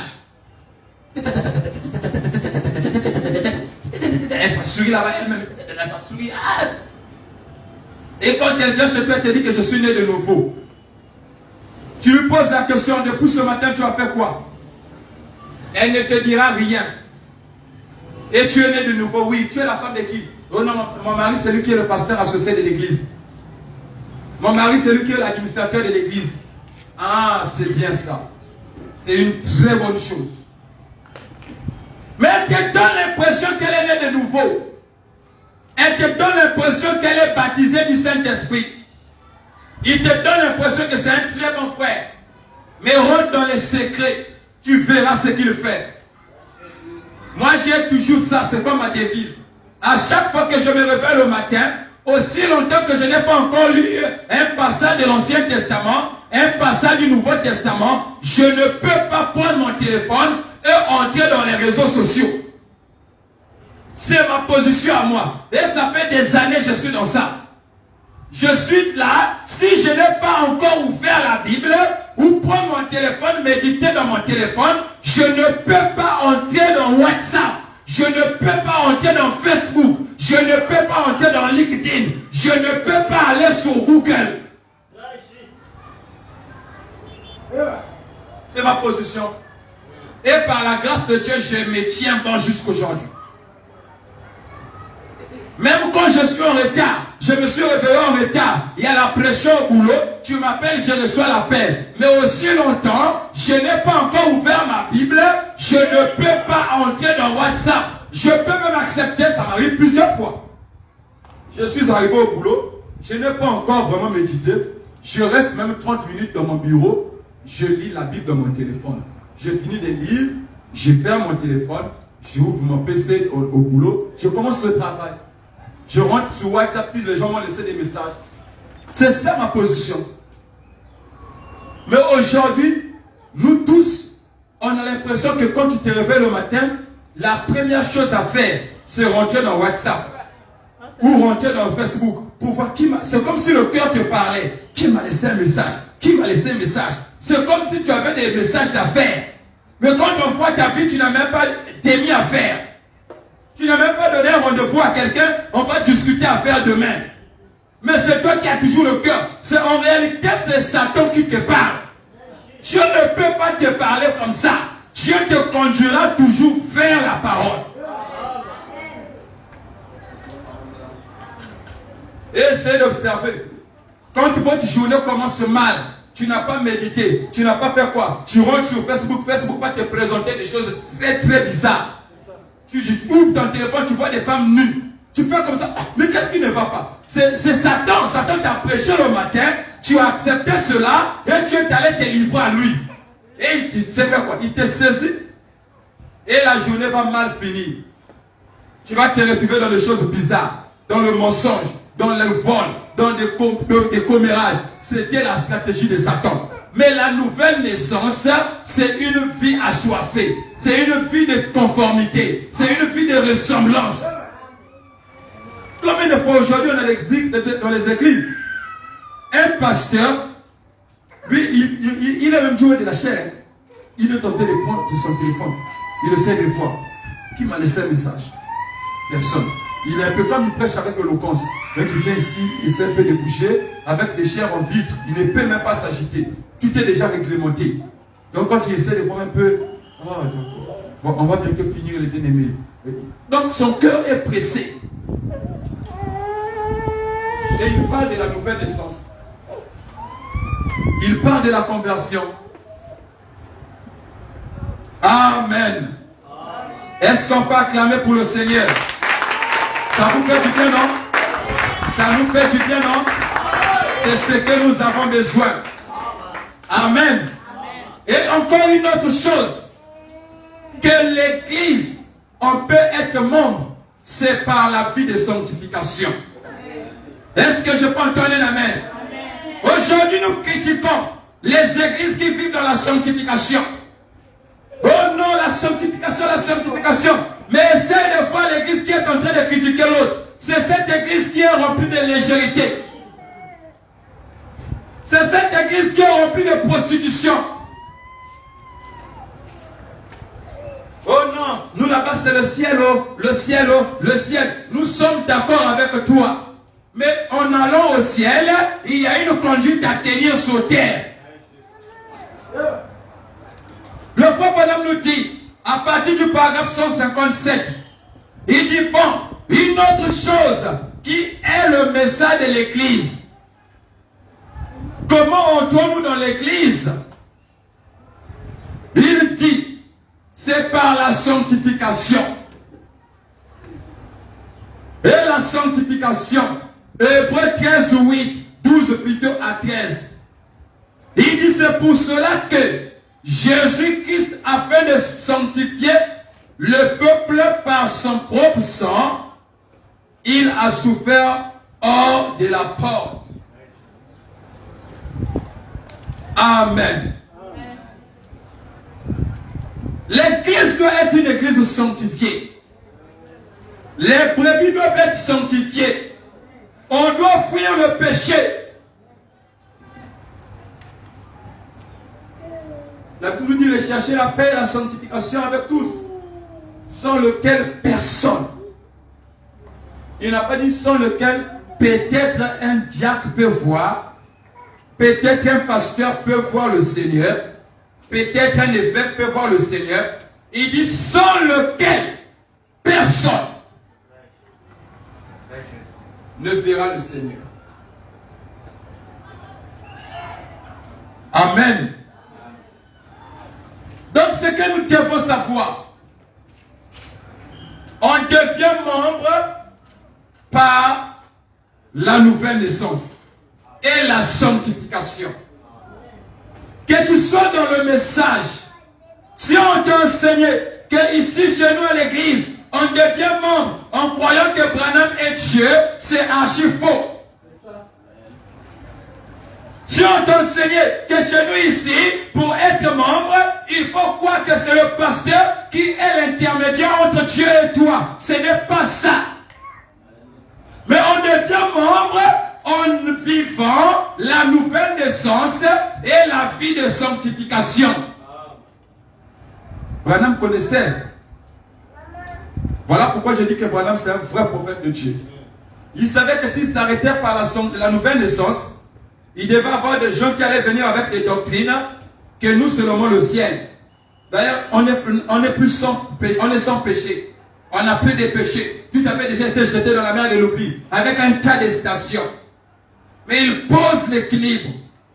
Speaker 3: Elle va sourire là-bas elle-même. Elle va sourire. Et quand elle vient chez toi, elle te dit que je suis né de nouveau. Tu lui poses la question, depuis ce matin, tu as fait quoi? Elle ne te dira rien. Et tu es né de nouveau, oui. Tu es la femme de qui? Oh non, mon mari, c'est lui qui est le pasteur associé de l'église. Mon mari, c'est lui qui est l'administrateur de l'église. Ah, c'est bien ça. C'est une très bonne chose. Mais elle te donne l'impression qu'elle est née de nouveau. Elle te donne l'impression qu'elle est baptisée du Saint-Esprit. Il te donne l'impression que c'est un très bon frère. Mais rentre dans les secrets, tu verras ce qu'il fait. Moi, j'ai toujours ça, c'est comme ma devise. À chaque fois que je me réveille le matin, aussi longtemps que je n'ai pas encore lu un passage de l'Ancien Testament, un passage du Nouveau Testament, je ne peux pas prendre mon téléphone et entrer dans les réseaux sociaux. C'est ma position à moi. Et ça fait des années que je suis dans ça. Je suis là, si je n'ai pas encore ouvert la Bible, ou prendre mon téléphone, méditer dans mon téléphone, je ne peux pas entrer dans WhatsApp. Je ne peux pas entrer dans Facebook. Je ne peux pas entrer dans LinkedIn. Je ne peux pas aller sur Google. C'est ma position. Et par la grâce de Dieu, je me tiens bon jusqu'aujourd'hui. Même quand je suis en retard, je me suis réveillé en retard, il y a la pression au boulot, tu m'appelles, je reçois l'appel. Mais aussi longtemps, je n'ai pas encore ouvert ma Bible, je ne peux pas entrer dans WhatsApp. Je peux même accepter, ça m'arrive plusieurs fois. Je suis arrivé au boulot, je n'ai pas encore vraiment médité, je reste même 30 minutes dans mon bureau, je lis la Bible dans mon téléphone. Je finis de lire, je ferme mon téléphone, j'ouvre mon PC au boulot, je commence le travail. Je rentre sur WhatsApp si les gens m'ont laissé des messages. C'est ça ma position. Mais aujourd'hui, nous tous, on a l'impression que quand tu te réveilles le matin, la première chose à faire, c'est rentrer dans WhatsApp. Ou rentrer dans Facebook. Pour voir qui m'a... C'est comme si le cœur te parlait. Qui m'a laissé un message? Qui m'a laissé un message? C'est comme si tu avais des messages d'affaires. Mais quand on voit ta vie, tu n'as même pas d'émis à faire. Tu n'as même pas donné un rendez-vous à quelqu'un, on va discuter à faire demain. Mais c'est toi qui as toujours le cœur. C'est en réalité, c'est Satan qui te parle. Dieu ne peut pas te parler comme ça. Dieu te conduira toujours vers la parole. Et essaye d'observer. Quand votre journée commence mal, tu n'as pas médité, tu n'as pas fait quoi? Tu rentres sur Facebook, Facebook va te présenter des choses très très bizarres. Tu ouvres ton téléphone, tu vois des femmes nues. Tu fais comme ça. Mais qu'est-ce qui ne va pas? C'est Satan. Satan t'a prêché le matin. Tu as accepté cela. Et tu es allé te livrer à lui. Et il te fait quoi? Il te saisit. Et la journée va mal finir. Tu vas te retrouver dans des choses bizarres. Dans le mensonge. Dans le vol. Dans des commérages. C'était la stratégie de Satan. Mais la nouvelle naissance, c'est une vie assoiffée. C'est une vie de conformité. C'est une vie de ressemblance. Combien de fois aujourd'hui on a dans les églises, un pasteur, lui, il a même joué de la chair. Il est tenté de prendre de son téléphone. Il essaie de voir. Qui m'a laissé un message? Personne. Il est un peu comme il prêche avec éloquence. Donc il vient ici, il essaie un peu de bouger avec des chairs en vitre. Il ne peut même pas s'agiter. Tout est déjà réglementé. Donc quand il essaie de voir un peu, oh d'accord, bon, on va bientôt finir les bien-aimés. Donc son cœur est pressé. Et il parle de la nouvelle naissance. Il parle de la conversion. Amen. Est-ce qu'on peut acclamer pour le Seigneur? Ça vous fait du bien, non? Ça nous fait du bien, non? C'est ce que nous avons besoin. Amen. Et encore une autre chose, que l'église, on peut être membre, c'est par la vie de sanctification. Est-ce que je peux entendre un amen? Aujourd'hui, nous critiquons les églises qui vivent dans la sanctification. Oh non, la sanctification, la sanctification. Mais essaye de voir l'église qui est en train de critiquer l'autre. C'est cette église qui est remplie de légèreté. C'est cette église qui est remplie de prostitution. Oh non, nous là-bas c'est le ciel, oh, le ciel, oh, le ciel. Nous sommes d'accord avec toi. Mais en allant au ciel, il y a une conduite à tenir sur terre. Le prophète nous dit, à partir du paragraphe 157, il dit, bon, Une autre chose qui est le message de l'église. Comment entrons-nous dans l'église? Il dit, c'est par la sanctification. Et la sanctification, Hébreux 13, 8, 12 plutôt à 13. Il dit, c'est pour cela que Jésus-Christ, afin de sanctifier le peuple par son propre sang, il a souffert hors de la porte. Amen. L'église doit être une église sanctifiée. Les brebis doivent être sanctifiées. On doit fuir le péché. La Bible nous dit de chercher la paix et la sanctification avec tous, sans lequel personne. Il n'a pas dit sans lequel peut-être un diacre peut voir, peut-être un pasteur peut voir le Seigneur, peut-être un évêque peut voir le Seigneur. Il dit sans lequel personne ne verra le Seigneur. Amen. Donc ce que nous devons savoir, on devient membre par la nouvelle naissance et la sanctification. Que tu sois dans le message, si on t'a enseigné que ici chez nous à l'église, on devient membre en croyant que Branham est Dieu, c'est archi faux. Si on t'a enseigné que chez nous ici, pour être membre, il faut croire que c'est le pasteur qui est l'intermédiaire entre Dieu et toi. Ce n'est pas ça. Mais on devient membre en vivant la nouvelle naissance et la vie de sanctification. Branham connaissait. Voilà pourquoi je dis que Branham c'est un vrai prophète de Dieu. Il savait que s'il s'arrêtait par la nouvelle naissance, il devait avoir des gens qui allaient venir avec des doctrines que nous seulement le ciel. D'ailleurs, on est sans péché. On n'a plus de péché. Tout avait déjà été jeté dans la mer de l'oubli avec un tas de stations. Mais il pose l'équilibre.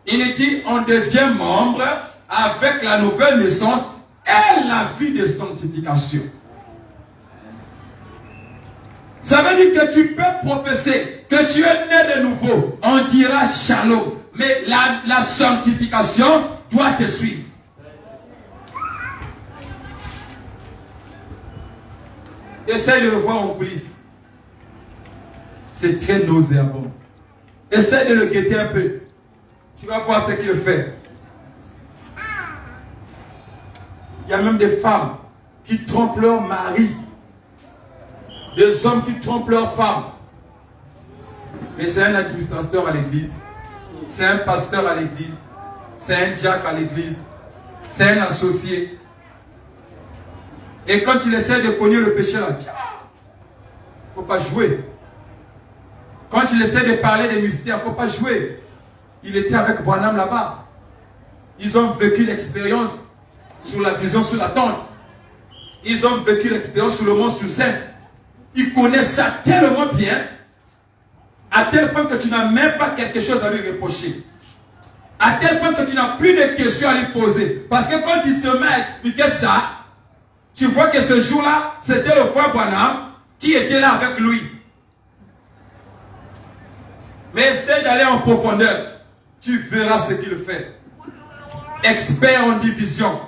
Speaker 3: Il dit on devient membre avec la nouvelle naissance et la vie de sanctification. Ça veut dire que tu peux prophétiser que tu es né de nouveau. On dira shalom. Mais la sanctification doit te suivre. Essaye de le voir en coulisses. C'est très nauséabond. Essaye de le guetter un peu. Tu vas voir ce qu'il fait. Il y a même des femmes qui trompent leur mari. Des hommes qui trompent leurs femmes. Mais c'est un administrateur à l'église. C'est un pasteur à l'église. C'est un diacre à l'église. C'est un associé. Et quand il essaie de cogner le péché là, il ne faut pas jouer. Quand il essaie de parler des mystères, il ne faut pas jouer. Il était avec Branham là-bas. Ils ont vécu l'expérience sur la vision, sur la tente. Ils ont vécu l'expérience sur le mont sur scène. Ils connaissent ça tellement bien, à tel point que tu n'as même pas quelque chose à lui reprocher. À tel point que tu n'as plus de questions à lui poser. Parce que quand il se met à expliquer ça, tu vois que ce jour-là, c'était le frère Branham qui était là avec lui. Mais essaie d'aller en profondeur. Tu verras ce qu'il fait. Expert en division.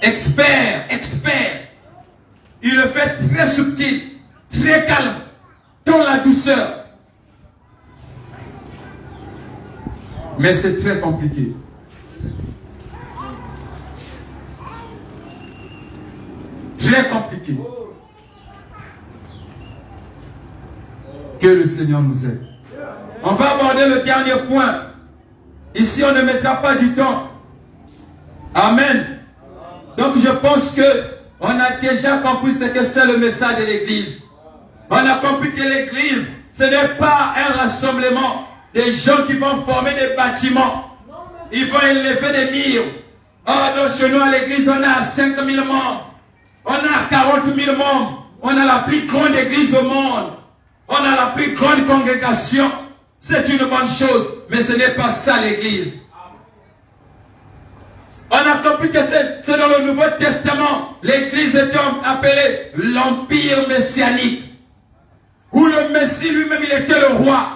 Speaker 3: Expert. Il le fait très subtil, très calme, dans la douceur. Mais c'est très compliqué. Très compliqué. Que le Seigneur nous aide. On va aborder le dernier point. Ici, on ne mettra pas du temps. Amen. Donc, je pense que on a déjà compris ce que c'est le message de l'église. On a compris que l'église, ce n'est pas un rassemblement des gens qui vont former des bâtiments. Ils vont élever des murs. Oh, donc chez nous à l'église, on a 5 000 membres. On a 40 000 membres. On a la plus grande église au monde. On a la plus grande congrégation. C'est une bonne chose. Mais ce n'est pas ça l'église. On a compris que c'est dans le Nouveau Testament. L'église était appelée l'Empire messianique. Où le Messie lui-même, il était le roi.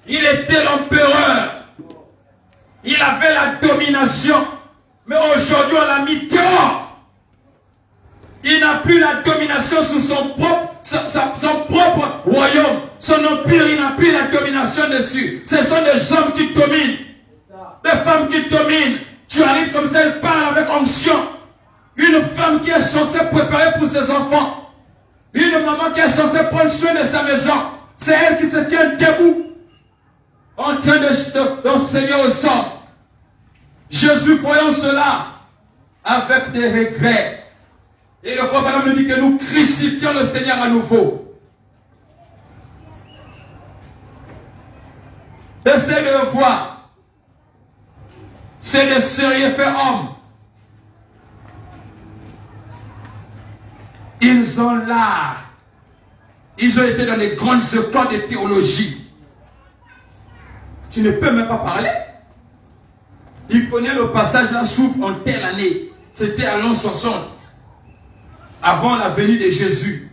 Speaker 3: Il était l'empereur. Il avait la domination. Mais aujourd'hui, on l'a mis dehors. Il n'a plus la domination sur son propre royaume. Son empire, il n'a plus la domination dessus. Ce sont des hommes qui dominent. Des femmes qui dominent. Tu arrives comme ça, elle parle avec onction. Une femme qui est censée préparer pour ses enfants. Une maman qui est censée prendre soin de sa maison. C'est elle qui se tient debout. En train d'enseigner aux hommes. Jésus, voyant cela, avec des regrets. Et le prophète nous dit que nous crucifions le Seigneur à nouveau. Essaye de voir. C'est des sérieux faits hommes. Ils ont l'art. Ils ont été dans les grandes écoles de théologie. Tu ne peux même pas parler. Il connaît le passage là s'ouvre en telle année. C'était à l'an 60. Avant la venue de Jésus.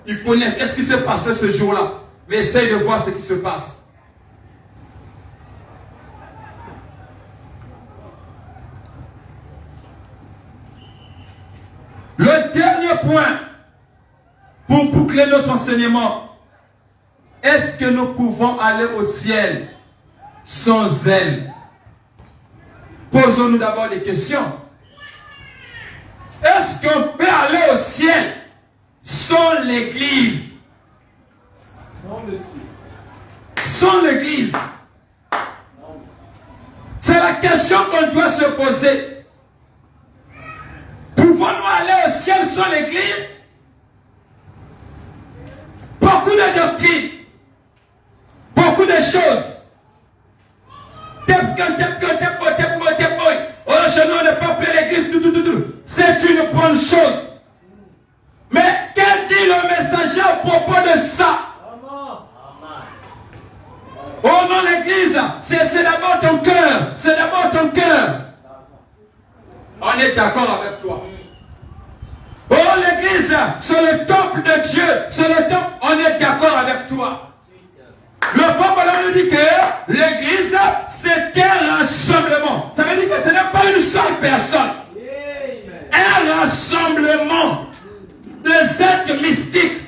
Speaker 3: Il connaît qu'est-ce qui s'est passé ce jour-là. Mais essaye de voir ce qui se passe. Le dernier point pour boucler notre enseignement. Est-ce que nous pouvons aller au ciel sans elle? Posons-nous d'abord des questions. Est-ce qu'on peut aller au ciel sans l'église? Sans l'église. C'est la question qu'on doit se poser. Pouvons-nous aller au ciel sans l'église? Beaucoup de doctrines. Beaucoup de choses. C'est une bonne chose. Mais qu'est-ce dit le messager à propos de ça? Oh non, l'église, c'est d'abord ton cœur. C'est d'abord ton cœur. On est d'accord avec toi. Oh l'église, c'est le temple de Dieu. C'est le temple. On est d'accord avec toi. Le prophète nous dit que l'église, c'est un rassemblement. Ça veut dire que ce n'est pas une seule personne. Un rassemblement des êtres mystiques.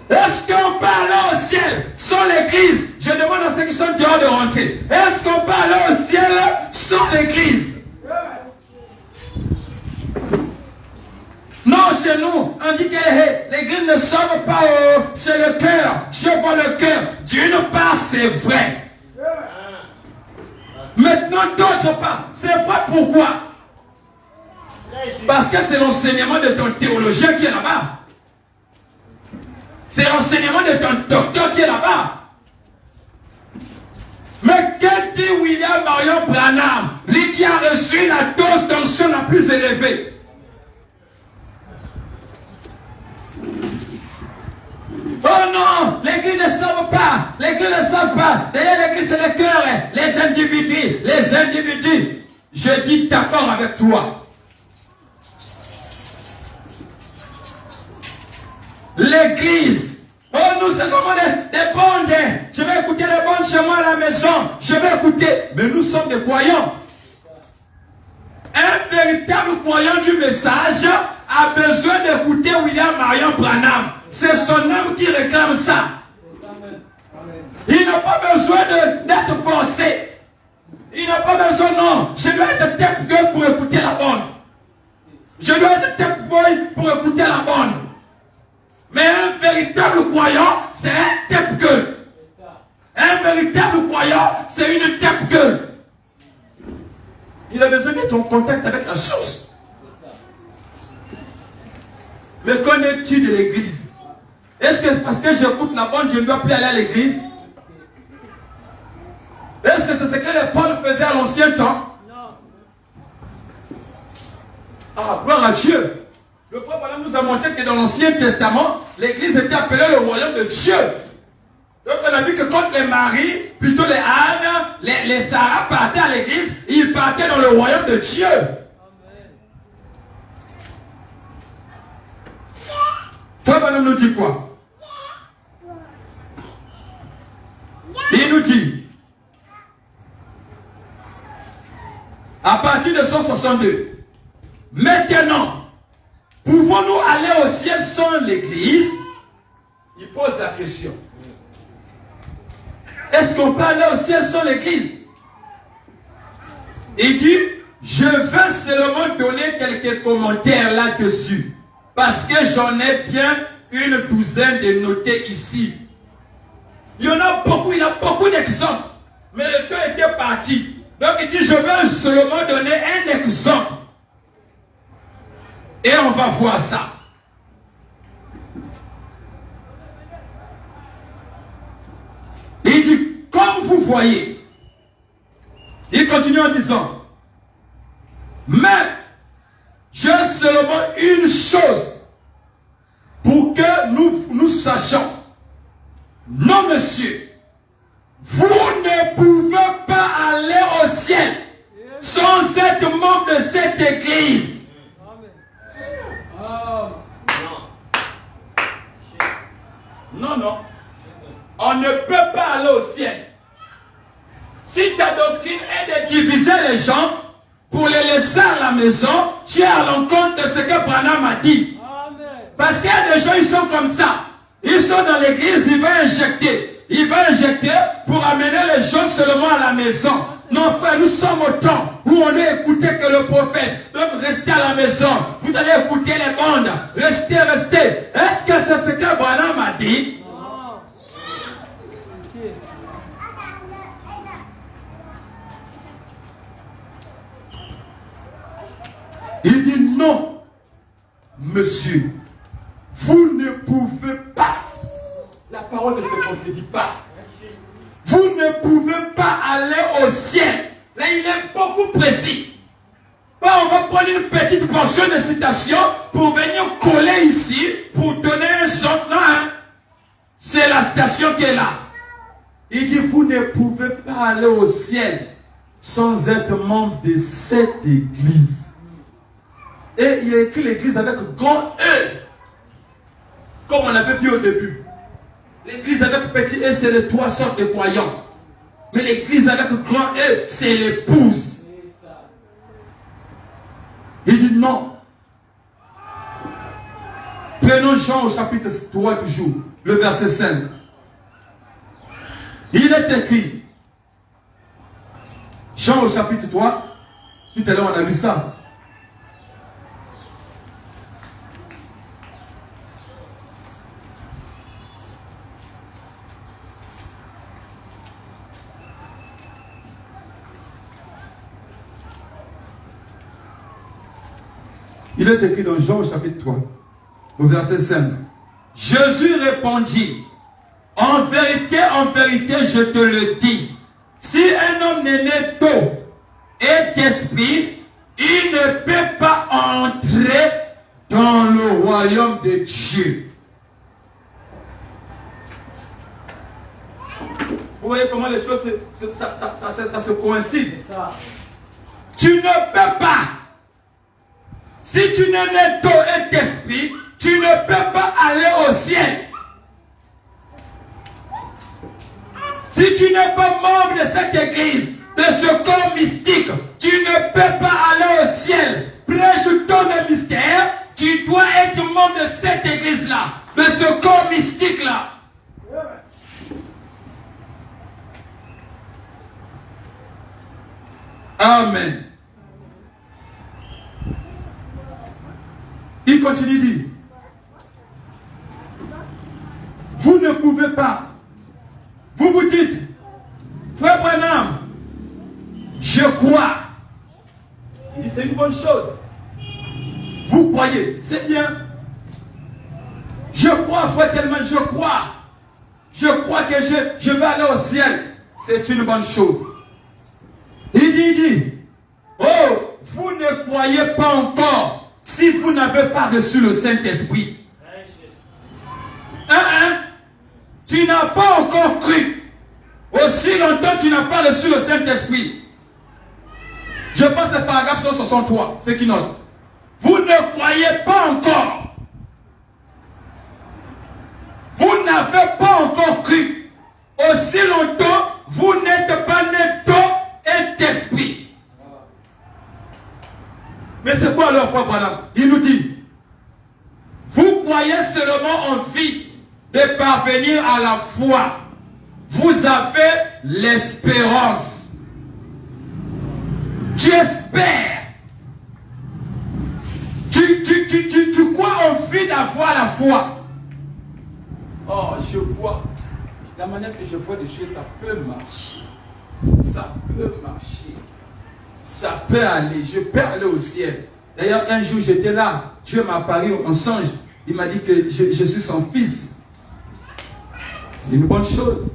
Speaker 3: Est-ce qu'on peut aller au ciel sans l'église? Je demande à ceux qui sont dehors de rentrer. Est-ce qu'on peut aller au ciel sans l'église? Non, chez nous, on dit que l'église ne sauve pas, c'est le cœur. Dieu voit le cœur. D'une part, c'est vrai. Maintenant, d'autre part, c'est vrai pourquoi? Parce que c'est l'enseignement de ton théologien qui est là-bas. C'est l'enseignement de ton docteur qui est là-bas. Mais que dit William Marion Branham, lui qui a reçu la dose d'onction la plus élevée? Oh non, l'église ne sauve pas. L'église ne sauve pas. D'ailleurs, l'église, c'est le cœur. Les individus. Les individus. Je dis d'accord avec toi. L'église. Oh, nous sommes des bondes. Je vais écouter les bondes chez moi à la maison. Je vais écouter. Mais nous sommes des croyants. Un véritable croyant du message a besoin d'écouter William Marion Branham. C'est son âme qui réclame ça. Il n'a pas besoin d'être forcé. Il n'a pas besoin, non. Je dois être tape girl pour écouter la bonne. Je dois être tape boy pour écouter la bonne. Mais un véritable croyant, c'est un tape girl. Un véritable croyant, c'est une tape girl. Il a besoin d'être en contact avec la source. Mais qu'en est-il de l'église? Est-ce que parce que j'écoute la bonne, je ne dois plus aller à l'église? Est-ce que c'est ce que les Paul faisaient à l'ancien temps? Ah, gloire à Dieu. Le frère Branham nous a montré que dans l'Ancien Testament, l'église était appelée le royaume de Dieu. Donc on a vu que quand les maris, plutôt les ânes, les Sarah partaient à l'église, ils partaient dans le royaume de Dieu. Frère Branham nous dit quoi? Il nous dit, à partir de 162, maintenant, pouvons-nous aller au ciel sans l'église? Il pose la question. Est-ce qu'on peut aller au ciel sans l'église? Il dit, je veux seulement donner quelques commentaires là-dessus. Parce que j'en ai bien une douzaine de notés ici. Il y en a beaucoup, il a beaucoup d'exemples. Mais le temps était parti. Donc il dit, je veux seulement donner un exemple. Et on va voir ça. Il dit, comme vous voyez, il continue en disant, mais j'ai seulement une chose pour que nous sachions. Non, monsieur, vous ne pouvez pas aller au ciel sans être membre de cette église. Non, non. On ne peut pas aller au ciel. Si ta doctrine est de diviser les gens pour les laisser à la maison, tu es à l'encontre de ce que Branham a dit. Parce qu'il y a des gens, ils sont comme ça. Ils sont dans l'église, ils vont injecter. Ils vont injecter pour amener les gens seulement à la maison. Non, frère, nous sommes au temps où on doit écouter que le prophète. Donc, restez à la maison. Vous allez écouter les bandes. Restez, restez. Est-ce que c'est ce que Branham a dit? Non. Il dit non, monsieur. Vous ne pouvez pas. La parole ne se contredit pas. Vous ne pouvez pas aller au ciel. Là, il est beaucoup précis. Pas on va prendre une petite portion de citation pour venir coller ici, pour donner un sens. Non, hein? C'est la citation qui est là. Il dit, vous ne pouvez pas aller au ciel sans être membre de cette église. Et il a écrit l'église avec grand E. Comme on avait vu au début. L'église avec petit E, c'est les trois sortes de croyants. Mais l'église avec grand E, c'est l'épouse. Il dit non. Prenons Jean au chapitre 3 toujours, le verset 5. Il est écrit, Jean au chapitre 3, tout à l'heure on a lu ça. Il est écrit dans Jean au chapitre 3, au verset 5. Jésus répondit, en vérité, je te le dis, si un homme n'est né d'eau et d'esprit, il ne peut pas entrer dans le royaume de Dieu. Vous voyez comment les choses, ça se coïncide. Tu ne peux pas. Si tu n'es né d'eau et d'esprit, tu ne peux pas aller au ciel. Si tu n'es pas membre de cette église, de ce corps mystique, tu ne peux pas aller au ciel. Prêche ton mystère, tu dois être membre de cette église-là, de ce corps mystique-là. Amen. Il continue, dit, vous ne pouvez pas. Vous vous dites, frère Branham, je crois. Il dit, c'est une bonne chose. Vous croyez, c'est bien. Je crois, frère tellement, je crois. Je crois que je vais aller au ciel. C'est une bonne chose. Il dit, oh, vous ne croyez pas encore. si vous n'avez pas reçu le Saint-Esprit, tu n'as pas encore cru. Aussi longtemps tu n'as pas reçu le Saint-Esprit. Je pense au paragraphe 163, ceux qui notent. Vous ne croyez pas encore. Vous n'avez pas encore cru. Aussi longtemps, vous n'êtes pas né d'eau et d'esprit. Mais c'est quoi leur foi, Branham? Il nous dit, vous croyez seulement en vie de parvenir à la foi. Vous avez l'espérance. Tu espères. Tu crois en vie d'avoir la foi. Oh, je vois. La manière que je vois des choses, ça peut marcher. Ça peut marcher. Ça peut aller. Je peux aller au ciel. D'ailleurs, un jour, j'étais là. Dieu m'a apparu en songe. Il m'a dit que je suis son fils. C'est une bonne chose.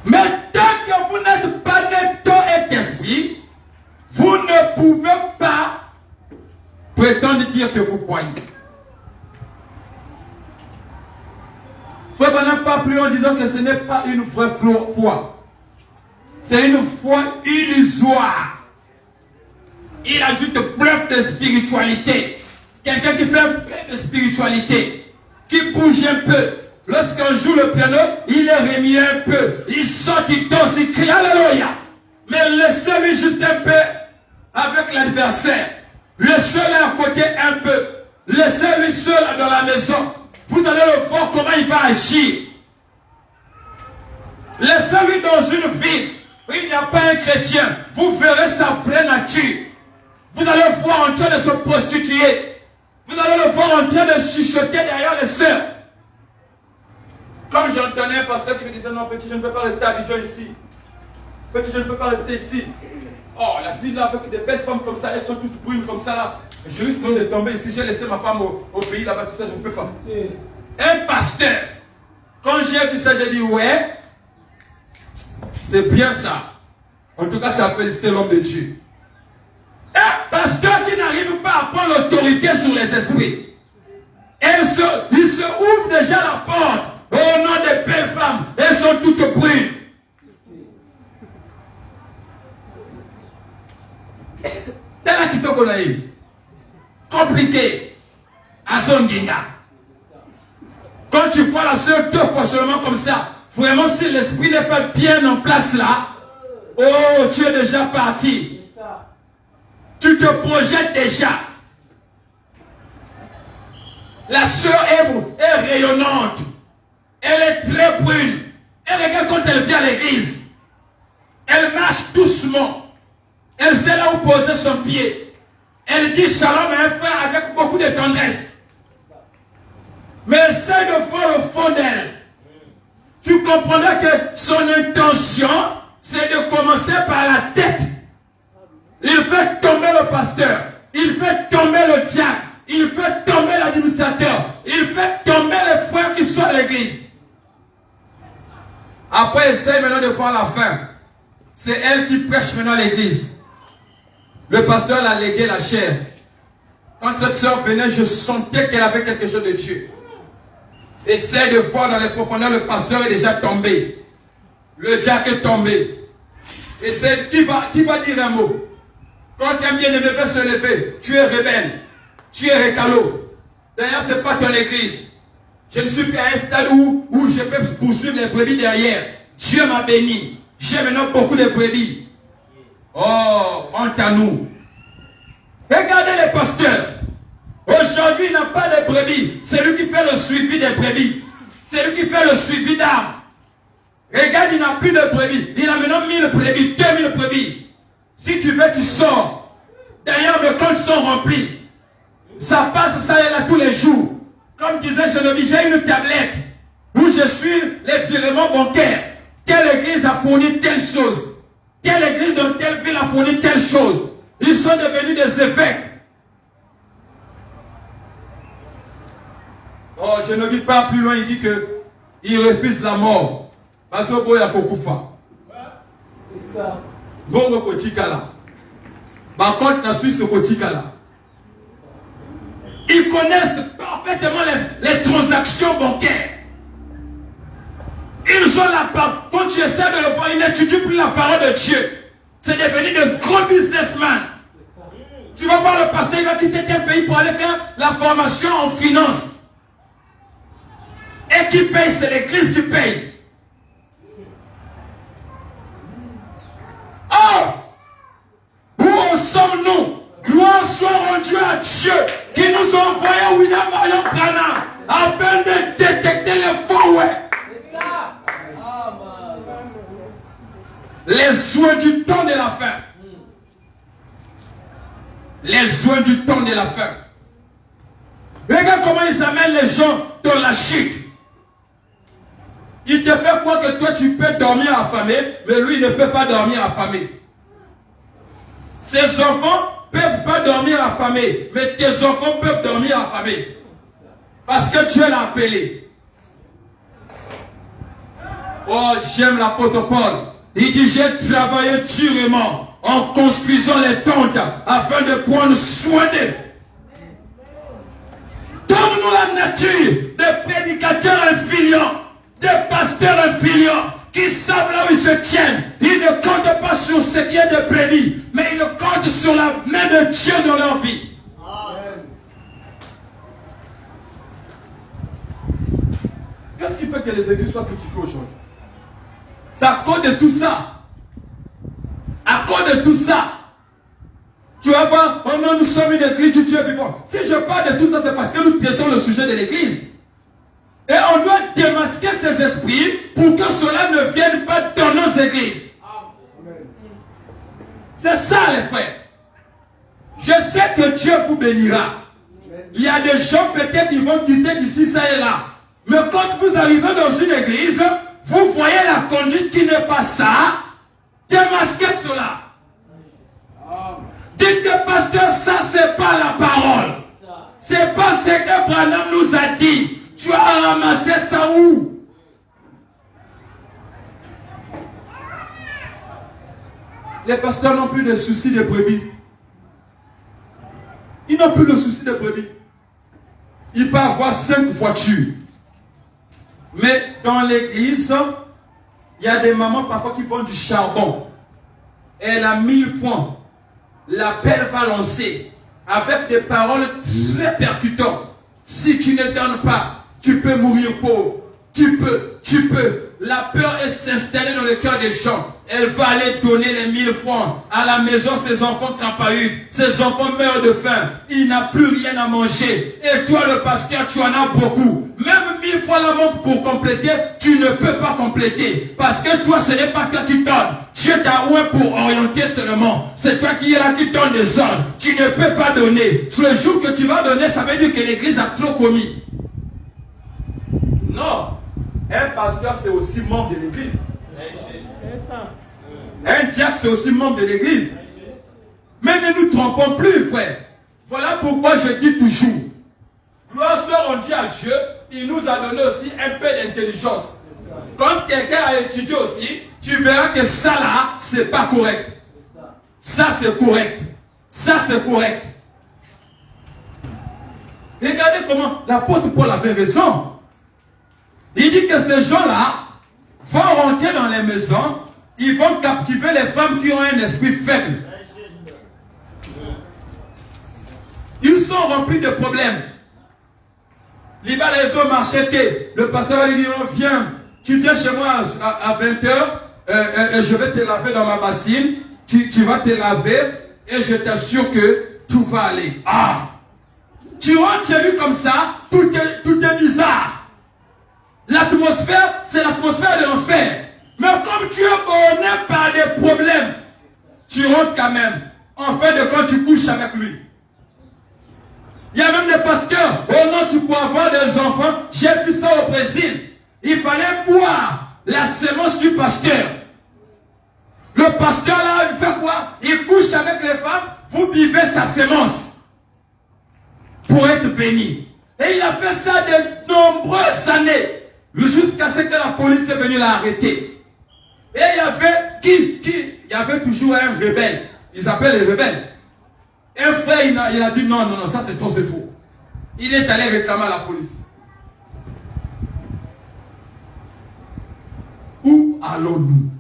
Speaker 3: Mais tant que vous n'êtes pas né d'eau et d'esprit, vous ne pouvez pas prétendre dire que vous croyez. Frère Branham pas plus en disant que ce n'est pas une vraie foi. C'est une foi illusoire. Il ajoute plein de spiritualité. Quelqu'un qui fait un peu de spiritualité, qui bouge un peu. Lorsqu'on joue le piano, il est remis un peu. Il saute, il danse, il crie Alléluia. Mais laissez-lui juste un peu avec l'adversaire. Laissez-le à côté un peu. Laissez-lui seul dans la maison. Vous allez le voir comment il va agir. Laissez-lui dans une ville où il n'y a pas un chrétien. Vous verrez sa vraie nature. Vous allez le voir en train de se prostituer. Vous allez le voir en train de chuchoter derrière les sœurs. Comme j'entendais un pasteur qui me disait, non petit, je ne peux pas rester à Abidjan ici. Petit, je ne peux pas rester ici. Oh, la fille là avec des belles femmes comme ça, elles sont toutes brunes comme ça là. Je risque de tomber ici, j'ai laissé ma femme au pays là-bas, tout ça, je ne peux pas. Un pasteur, quand j'ai vu ça, j'ai dit, ouais, c'est bien ça. En tout cas, ça a félicité l'homme de Dieu. Un pasteur qui n'arrive pas à prendre l'autorité sur les esprits. Il se ouvre déjà la porte au nom des belles femmes. Elles sont toutes brunes. T'es là qui te connaît. Compliqué. À son guinga. Quand tu vois la soeur 2 fois seulement comme ça, vraiment si l'esprit n'est pas bien en place là, oh, tu es déjà parti. Tu te projettes déjà. La soeur est rayonnante. Elle est très brune. Et regarde quand elle vient à l'église. Elle marche doucement. Elle sait là où poser son pied. Elle dit shalom à un frère avec beaucoup de tendresse. Mais essaie de voir le fond d'elle. Tu comprendras que son intention, c'est de commencer par la tête. Il fait tomber le pasteur. Il fait tomber le diacre. Il fait tomber l'administrateur. Il fait tomber les frères qui sont à l'église. Après, essaye maintenant de voir la fin. C'est elle qui prêche maintenant à l'église. Le pasteur l'a légué la chair. Quand cette soeur venait, je sentais qu'elle avait quelque chose de Dieu. Essaye de voir dans les profondeurs, le pasteur est déjà tombé. Le diacre est tombé. Et c'est qui va dire un mot. Quand un bien-aimé veut se lever, tu es rebelle. Tu es récalo. D'ailleurs, ce n'est pas ton église. Je ne suis plus à un stade où je peux poursuivre les brebis derrière. Dieu m'a béni. J'ai maintenant beaucoup de brebis. Oh, honte à nous. Regardez les pasteurs. Aujourd'hui, il n'a pas de brebis. C'est lui qui fait le suivi des brebis. C'est lui qui fait le suivi d'âmes. Regarde, il n'a plus de brebis. Il a maintenant 1000 brebis, 2000 brebis. Si tu veux, tu sors. D'ailleurs, mes comptes sont remplis. Ça passe, ça est là tous les jours. Comme disait Geneviève, j'ai une tablette où je suis les virements bancaires. Telle église a fourni telle chose. Telle église dans telle ville a fourni telle chose. Ils sont devenus des évêques. Oh, je ne vis pas plus loin, il dit que il refuse la mort. Parce que Boya Kokufa.
Speaker 2: C'est ça.
Speaker 3: Bongo Kochikala. Par contre, la Suisse au Kotikala. Ils connaissent parfaitement les transactions bancaires. Ils ont la parole. Quand tu essaies de le voir, ils n'étudient plus la parole de Dieu. C'est devenu de gros businessmen. Tu vas voir le pasteur, il va quitter tel pays pour aller faire la formation en finance. Et qui paye, c'est l'église qui paye. Oh! Où en sommes-nous? Gloire soit rendue à Dieu qui nous a envoyé William Marion Branham afin de détecter les faux. Les soins du temps de la fin. Les soins du temps de la fin. Regarde comment ils amènent les gens dans la chute. Il te fait croire que toi tu peux dormir affamé, mais lui il ne peut pas dormir affamé. Ses enfants ne peuvent pas dormir affamés, mais tes enfants peuvent dormir affamés. Parce que Dieu l'a appelé. Oh, j'aime l'apôtre Paul. Il dit, j'ai travaillé durement en construisant les tentes afin de prendre soin d'eux. Donne-nous la nature de prédicateurs infiliants, de pasteurs infiliants qui savent là où ils se tiennent. Ils ne comptent pas sur ce qui est de prédit, mais ils comptent sur la main de Dieu dans leur vie. Qu'est-ce qui fait que les églises soient critiquées aujourd'hui? C'est à cause de tout ça. À cause de tout ça. Tu vas voir, oh non, nous sommes une église du Dieu vivant. Si je parle de tout ça, c'est parce que nous traitons le sujet de l'église. Et on doit démasquer ces esprits pour que cela ne vienne pas dans nos églises. C'est ça, les frères. Je sais que Dieu vous bénira. Il y a des gens peut-être qui vont quitter d'ici, ça et là. Mais quand vous arrivez dans une église, vous voyez la conduite qui n'est pas ça, démasquez cela. Dites que pasteur, ça c'est pas la parole. C'est pas ce que Branham nous a dit. Tu as ramassé ça où? Les pasteurs n'ont plus de soucis de brebis. Ils n'ont plus de soucis de brebis. Ils peuvent avoir 5 voitures. Mais dans l'église, il y a des mamans parfois qui vendent du charbon. Elle a 1000 francs. L'appel va lancer avec des paroles très percutantes. Si tu ne donnes pas, tu peux mourir pauvre. Tu peux. La peur est s'installer dans le cœur des gens. Elle va aller donner les 1000 francs. À la maison, ses enfants n'ont pas eu. Ses enfants meurent de faim. Il n'a plus rien à manger. Et toi, le pasteur, tu en as beaucoup. Même 1000 francs la manque pour compléter, tu ne peux pas compléter. Parce que toi, ce n'est pas toi qui donne. Dieu t'a oué pour orienter seulement. C'est toi qui es là qui donne des ordres. Tu ne peux pas donner. Sur le jour que tu vas donner, ça veut dire que l'église a trop commis. Non. Un pasteur, c'est aussi membre de l'église. Un diacre, c'est aussi membre de l'église. Mais ne nous trompons plus, frère. Voilà pourquoi je dis toujours. Gloire soit rendue à Dieu. Il nous a donné aussi un peu d'intelligence. Quand quelqu'un a étudié aussi, tu verras que ça là, c'est pas correct. Ça c'est correct. Ça c'est correct. Regardez comment l'apôtre Paul avait raison. Il dit que ces gens-là vont rentrer dans les maisons, ils vont captiver les femmes qui ont un esprit faible. Ils sont remplis de problèmes. Il va les hommes marcher, le pasteur va lui dire, viens, tu viens chez moi à 20h, je vais te laver dans ma bassine, tu vas te laver, et je t'assure que tout va aller. Ah! Tu rentres chez lui comme ça, tout est bizarre. L'atmosphère, c'est l'atmosphère de l'enfer. Mais comme tu es borné par des problèmes, tu rentres quand même. En fait, de quand tu couches avec lui. Il y a même des pasteurs. Oh non, tu peux avoir des enfants. J'ai vu ça au Brésil. Il fallait boire la sémence du pasteur. Le pasteur là, il fait quoi? Il couche avec les femmes. Vous buvez sa sémence. Pour être béni. Et il a fait ça de nombreuses années. Jusqu'à ce que la police est venue l'arrêter. Et il y avait il y avait toujours un rebelle. Ils appellent les rebelles. Un frère, il a dit non, non, non, ça c'est trop, c'est trop. Il est allé réclamer à la police. Où allons-nous?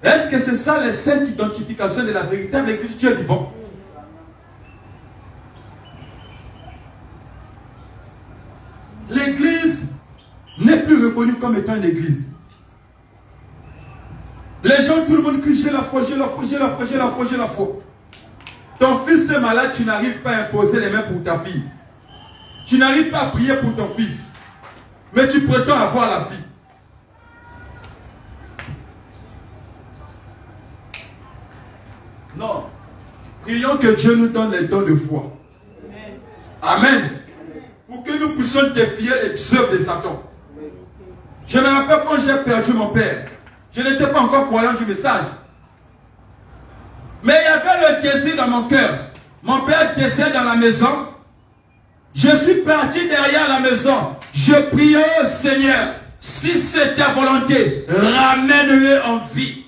Speaker 3: Est-ce que c'est ça les scènes d'identification de la véritable église Dieu vivant? L'église n'est plus reconnue comme étant une église. Les gens, tout le monde crie, j'ai la foi, j'ai la foi, j'ai la foi, j'ai la foi, j'ai la foi. Ton fils est malade, tu n'arrives pas à imposer les mains pour ta fille. Tu n'arrives pas à prier pour ton fils. Mais tu prétends avoir la fille. Non. Prions que Dieu nous donne les dons de foi. Amen. Pour que nous puissions défier les œuvres de Satan. Je me rappelle quand j'ai perdu mon père. Je n'étais pas encore croyant du message. Mais il y avait le désir dans mon cœur. Mon père décède dans la maison. Je suis parti derrière la maison. Je priais au Seigneur. Si c'est ta volonté, ramène-le en vie.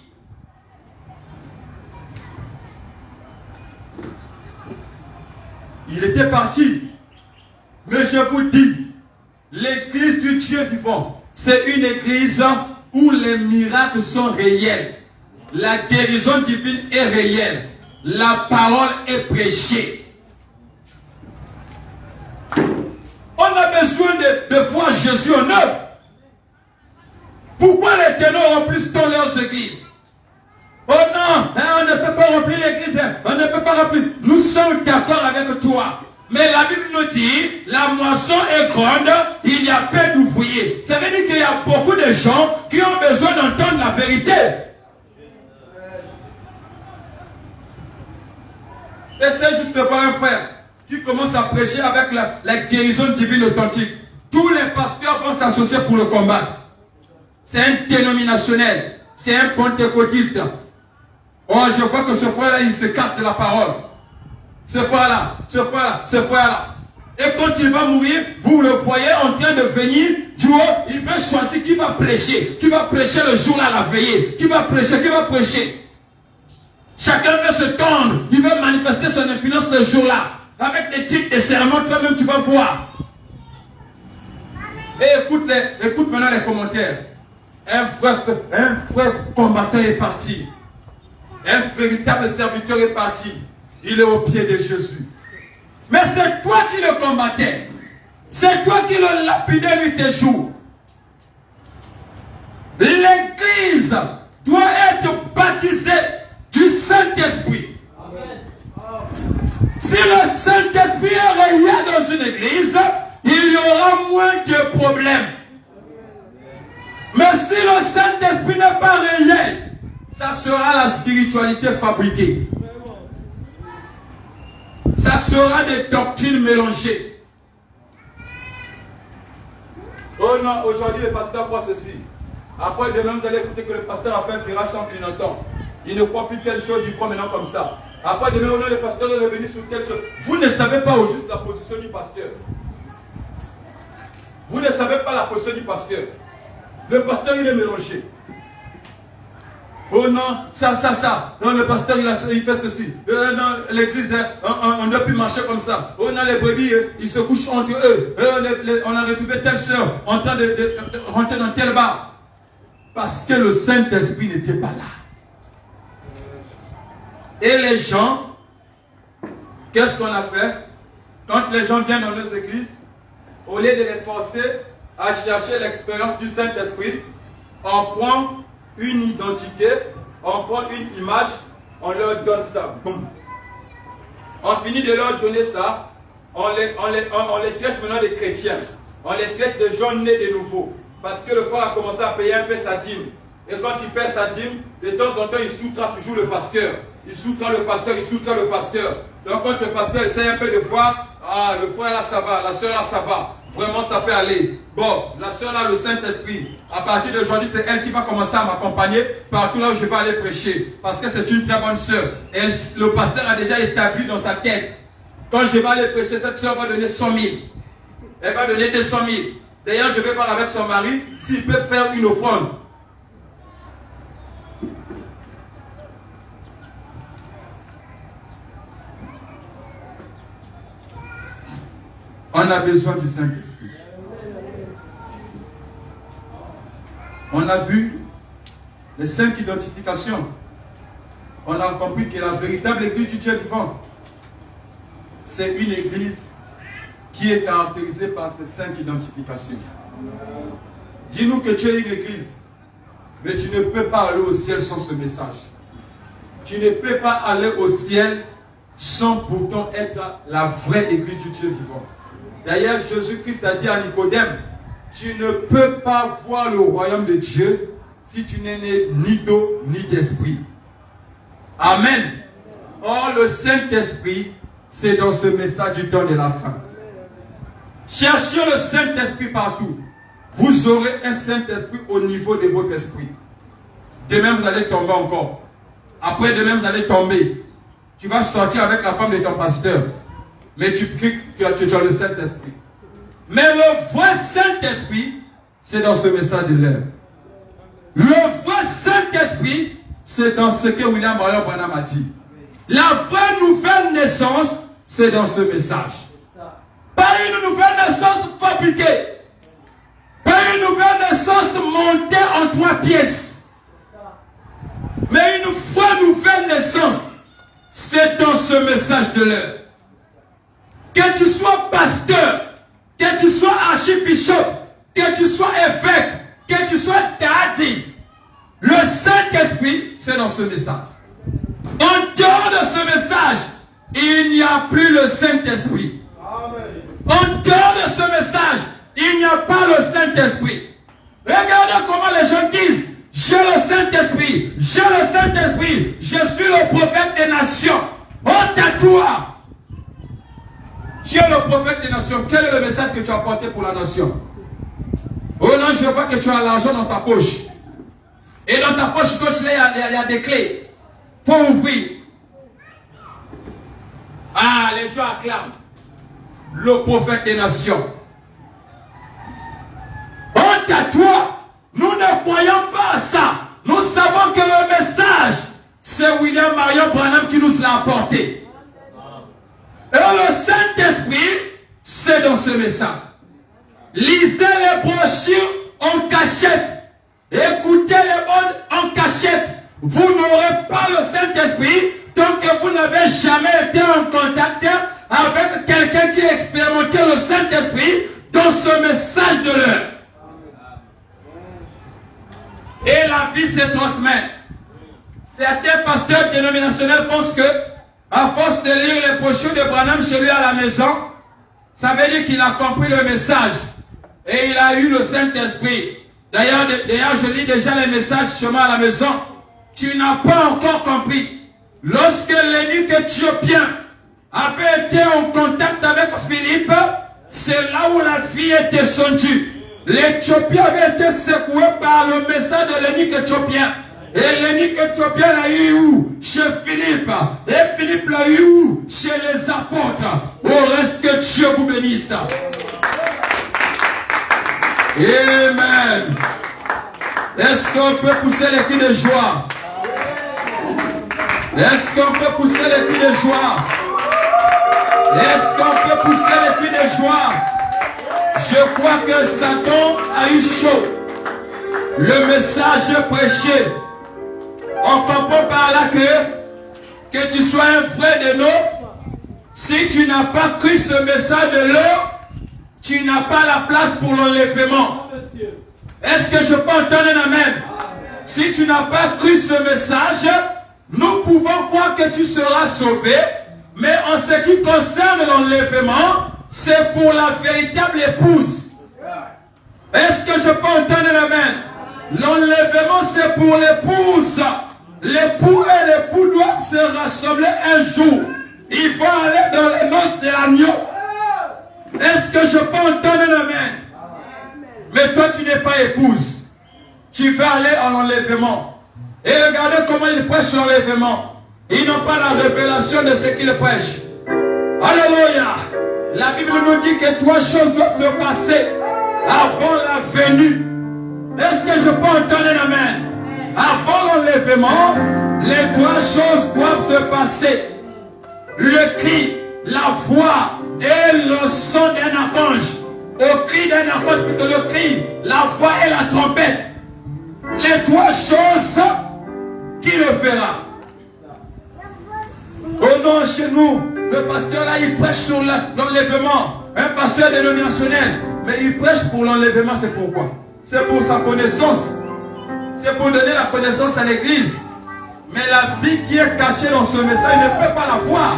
Speaker 3: Il était parti. Mais je vous dis, l'église du Dieu vivant, c'est une église où les miracles sont réels. La guérison divine est réelle. La parole est prêchée. On a besoin de voir Jésus en œuvre. Pourquoi les ténors remplissent tant leurs églises? Oh non, on ne peut pas remplir l'église. On ne peut pas remplir. Nous sommes d'accord avec toi. Mais la Bible nous dit, la moisson est grande, il y a peu d'ouvriers. Ça veut dire qu'il y a beaucoup de gens qui ont besoin d'entendre la vérité. Essaye juste de voir un frère qui commence à prêcher avec la guérison divine authentique. Tous les pasteurs vont s'associer pour le combattre. C'est un dénominationnel. C'est un pentecôtiste. Oh, je vois que ce frère-là, il se capte de la parole. Ce frère-là, ce frère-là, ce frère-là. Et quand il va mourir, vous le voyez en train de venir du haut. Il va choisir qui va prêcher. Qui va prêcher le jour-là, la veillée. Qui va prêcher, qui va prêcher. Chacun veut se tendre. Il veut manifester son influence le jour-là. Avec des titres de serments, toi-même tu vas voir. Et écoute maintenant les commentaires. Un frère combattant est parti. Un véritable serviteur est parti. Il est au pied de Jésus. Mais c'est toi qui le combattais. C'est toi qui le lapidais nuit et jour. L'église doit être baptisée du Saint-Esprit. Si le Saint-Esprit est réel dans une église, il y aura moins de problèmes. Mais si le Saint-Esprit n'est pas réel, ça sera la spiritualité fabriquée. Ça sera des doctrines mélangées. Oh non, aujourd'hui le pasteur croit ceci. Après demain vous allez écouter que le pasteur a fait un virage sans clignotant. Il ne croit plus telle chose, il croit maintenant comme ça. Après demain, le pasteur est revenu sur telle chose. Vous ne savez pas au juste la position du pasteur. Vous ne savez pas la position du pasteur. Le pasteur il est mélangé. Oh non, ça. Non, le pasteur il fait ceci. Non, l'église, on ne doit plus marcher comme ça. Oh non, les brebis, ils se couchent entre eux. On a retrouvé telle soeur en train de rentrer dans tel bar. Parce que le Saint-Esprit n'était pas là. Et les gens, qu'est-ce qu'on a fait? Quand les gens viennent dans nos églises, au lieu de les forcer à chercher l'expérience du Saint-Esprit, on prend une identité, on prend une image, on leur donne ça. Boum. On finit de leur donner ça, on les traite maintenant des chrétiens. On les traite de gens nés de nouveau. Parce que le frère a commencé à payer un peu sa dîme. Et quand il paie sa dîme, de temps en temps, il sous-traite toujours le pasteur. Il sous-traite le pasteur, il sous-traite le pasteur. Donc quand le pasteur essaie un peu de voir, ah, le frère là ça va, la soeur là ça va. Vraiment ça peut aller. Bon, la soeur là, le Saint-Esprit, à partir d'aujourd'hui, c'est elle qui va commencer à m'accompagner partout là où je vais aller prêcher. Parce que c'est une très bonne soeur. Le pasteur a déjà établi dans sa tête. Quand je vais aller prêcher, cette soeur va donner 100 000. Elle va donner 200 000. D'ailleurs, je vais voir avec son mari s'il peut faire une offrande. On a besoin du Saint-Esprit. On a vu les 5 identifications. On a compris que la véritable église du Dieu vivant, c'est une église qui est caractérisée par ces 5 identifications. Dis-nous que tu es une église, mais tu ne peux pas aller au ciel sans ce message. Tu ne peux pas aller au ciel sans pourtant être la vraie église du Dieu vivant. D'ailleurs, Jésus-Christ a dit à Nicodème, tu ne peux pas voir le royaume de Dieu si tu n'es né ni d'eau ni d'esprit. Amen. Or, le Saint-Esprit, c'est dans ce message du temps de la fin. Cherchez le Saint-Esprit partout. Vous aurez un Saint-Esprit au niveau de votre esprit. Demain, vous allez tomber encore. Après, demain, vous allez tomber. Tu vas sortir avec la femme de ton pasteur. Mais tu pries que tu as le Saint-Esprit. Mais le vrai Saint-Esprit, c'est dans ce message de l'heure. Le vrai Saint-Esprit, c'est dans ce que William Marion Branham a dit. La vraie nouvelle naissance, c'est dans ce message. Pas une nouvelle naissance fabriquée. Pas une nouvelle naissance montée en 3 pièces. Mais une vraie nouvelle naissance, c'est dans ce message de l'heure. Que tu sois pasteur, que tu sois archibishop, que tu sois évêque, que tu sois daddy, le Saint-Esprit, c'est dans ce message. En dehors de ce message, il n'y a plus le Saint-Esprit. En dehors de ce message, il n'y a pas le Saint-Esprit. Regardez comment les gens disent, j'ai le Saint-Esprit, j'ai le Saint-Esprit, je suis le prophète des nations. Honte à toi. Tu es le prophète des nations. Quel est le message que tu as apporté pour la nation? Oh non, je vois que tu as l'argent dans ta poche. Et dans ta poche gauche, il y a des clés. Il faut ouvrir. Ah, les gens acclament. Le prophète des nations. Honte à toi. Nous ne croyons pas à ça. Nous savons que le message, c'est William Marion Branham qui nous l'a apporté. Et le Saint-Esprit, c'est dans ce message. Lisez les brochures en cachette. Écoutez les bonnes en cachette. Vous n'aurez pas le Saint-Esprit tant que vous n'avez jamais été en contact avec quelqu'un qui a expérimenté le Saint-Esprit dans ce message de l'heure. Et la vie se transmet. Certains pasteurs dénominationnels pensent que, à force de lire les brochures de Branham chez lui à la maison, ça veut dire qu'il a compris le message. Et il a eu le Saint-Esprit. D'ailleurs, je lis déjà les messages chez moi à la maison. Tu n'as pas encore compris. Lorsque l'eunuque éthiopien avait été en contact avec Philippe, c'est là où la vie est descendue. L'Éthiopien avait été secoué par le message de l'eunuque éthiopien. Et l'eunuque éthiopien l'a eu où? Chez Philippe. Et Philippe l'a eu où? Chez les apôtres. Au reste, que Dieu vous bénisse. Amen. Est-ce qu'on peut pousser les cris de joie? Est-ce qu'on peut pousser les cris de joie? Est-ce qu'on peut pousser les cris de joie? Je crois que Satan a eu chaud. Le message prêché. On comprend par là que tu sois un frère de l'eau. Si tu n'as pas cru ce message de l'eau, tu n'as pas la place pour l'enlèvement. Est-ce que je peux entendre un amen? Si tu n'as pas cru ce message, nous pouvons croire que tu seras sauvé, mais en ce qui concerne l'enlèvement, c'est pour la véritable épouse. Est-ce que je peux entendre un amen? L'enlèvement, c'est pour l'épouse. L'époux et l'époux doivent se rassembler un jour. Ils vont aller dans les noces de l'agneau. Est-ce que je peux entendre un amen? Mais toi, tu n'es pas épouse. Tu vas aller en enlèvement. Et regardez comment ils prêchent l'enlèvement. Ils n'ont pas la révélation de ce qu'ils prêchent. Alléluia. La Bible nous dit que 3 choses doivent se passer avant la venue. Est-ce que je peux entendre un amen? Avant l'enlèvement, les 3 choses doivent se passer. Le cri, la voix et le son d'un archange, au cri d'un archange, plutôt le cri, la voix et la trompette. Les trois choses qui le fera. Oh non, chez nous, le pasteur là, il prêche sur l'enlèvement. Un pasteur dénominationnel. Mais il prêche pour l'enlèvement, c'est pourquoi? C'est pour sa connaissance. C'est pour donner la connaissance à l'église. Mais la vie qui est cachée dans ce message, il ne peut pas la voir.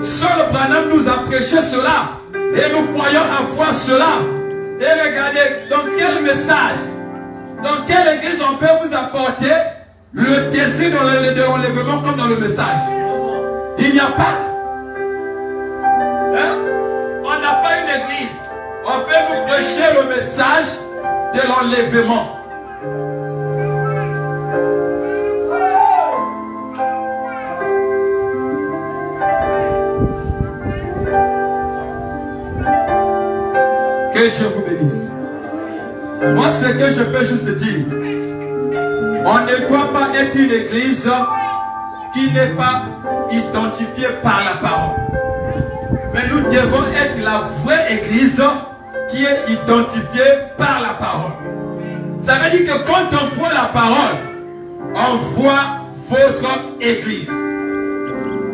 Speaker 3: Seul Branham nous a prêché cela. Et nous croyons avoir cela. Et regardez, dans quel message, dans quelle église on peut vous apporter le désir de l'enlèvement comme dans le message? Il n'y a pas. Hein? On n'a pas une église. On peut vous prêcher le message de l'enlèvement. Que Dieu vous bénisse. Moi, ce que je peux juste dire, on ne doit pas être une église qui n'est pas identifiée par la parole. Mais nous devons être la vraie église qui est identifiée par la parole. Ça veut dire que quand on voit la parole, on voit votre église.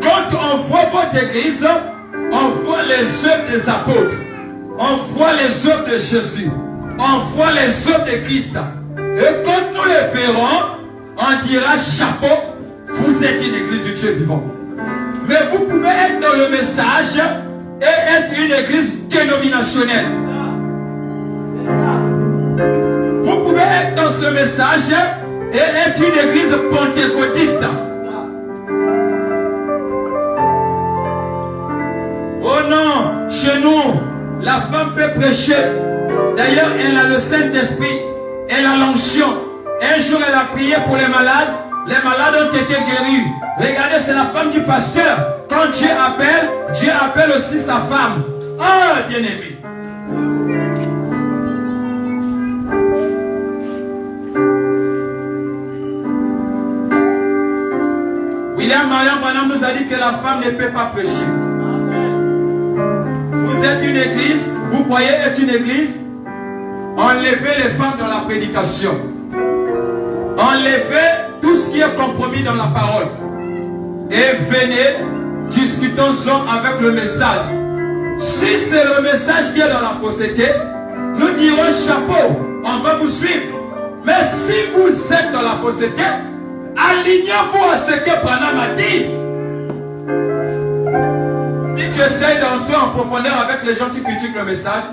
Speaker 3: Quand on voit votre église, on voit les œuvres des apôtres. On voit les œuvres de Jésus. On voit les œuvres de Christ. Et quand nous les verrons, on dira chapeau, vous êtes une église du Dieu vivant. Mais vous pouvez être dans le message et être une église dénominationnelle. Vous pouvez être dans ce message et être une église pentecôtiste. Oh non, chez nous, la femme peut prêcher. D'ailleurs, elle a le Saint-Esprit. Elle a l'onction. Un jour, elle a prié pour les malades. Les malades ont été guéris. Regardez, c'est la femme du pasteur. Quand Dieu appelle aussi sa femme. Oh, bien-aimé. William Marion Branham nous a dit que la femme ne peut pas prêcher. Vous êtes une église, vous croyez être une église, enlevez les femmes dans la prédication. Enlevez tout ce qui est compromis dans la parole. Et venez, discutons-en avec le message. Si c'est le message qui est dans la fausseté, nous dirons chapeau, on va vous suivre. Mais si vous êtes dans la fausseté, alignez-vous à ce que Branham a dit. Si tu essaies d'entrer en profondeur avec les gens qui critiquent le message,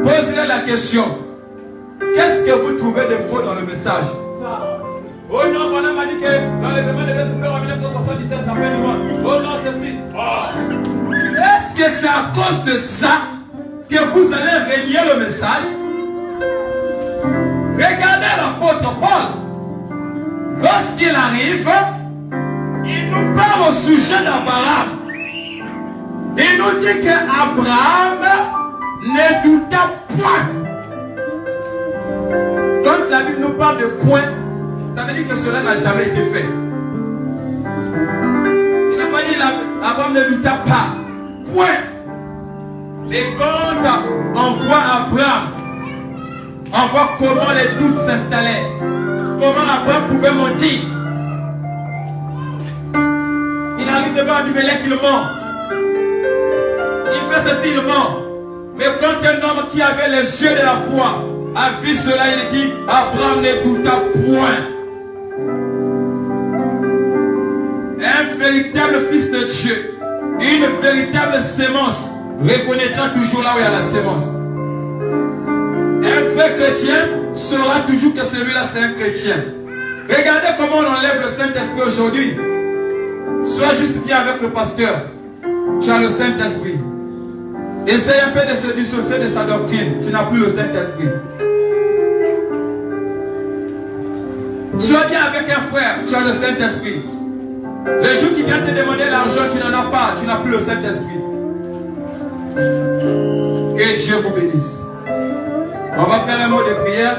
Speaker 3: pose-leur la question. Qu'est-ce que vous trouvez de faux dans le message? Oh non, Branham a dit que l'enlèvement devait se faire en 1977, la fin du monde. Oh non, ceci. Oh. Est-ce que c'est à cause de ça que vous allez renier le message? Regardez l'apôtre Paul. Lorsqu'il arrive, il nous parle au sujet d'Abraham. Il nous dit qu'Abraham ne douta point. Quand la Bible nous parle de point, ça veut dire que cela n'a jamais été fait. Il n'a pas dit qu'Abraham ne douta pas. Point. Mais quand on voit Abraham, on voit comment les doutes s'installaient. Comment Abraham pouvait mentir. Il arrive devant Abimelech, il ment. Il fait ceci, il ment. Mais quand un homme qui avait les yeux de la foi a vu cela, il dit, Abraham ne douta point. Un véritable fils de Dieu, une véritable sémence, reconnaîtra toujours là où il y a la sémence. Un vrai chrétien saura toujours que celui-là c'est un chrétien. Regardez comment on enlève le Saint-Esprit aujourd'hui. Sois juste bien avec le pasteur. Tu as le Saint-Esprit. Essaye un peu de se dissocier de sa doctrine. Tu n'as plus le Saint-Esprit. Sois bien avec un frère. Tu as le Saint-Esprit. Le jour qui vient te demander l'argent, tu n'en as pas. Tu n'as plus le Saint-Esprit. Que Dieu vous bénisse. On va faire un mot de prière.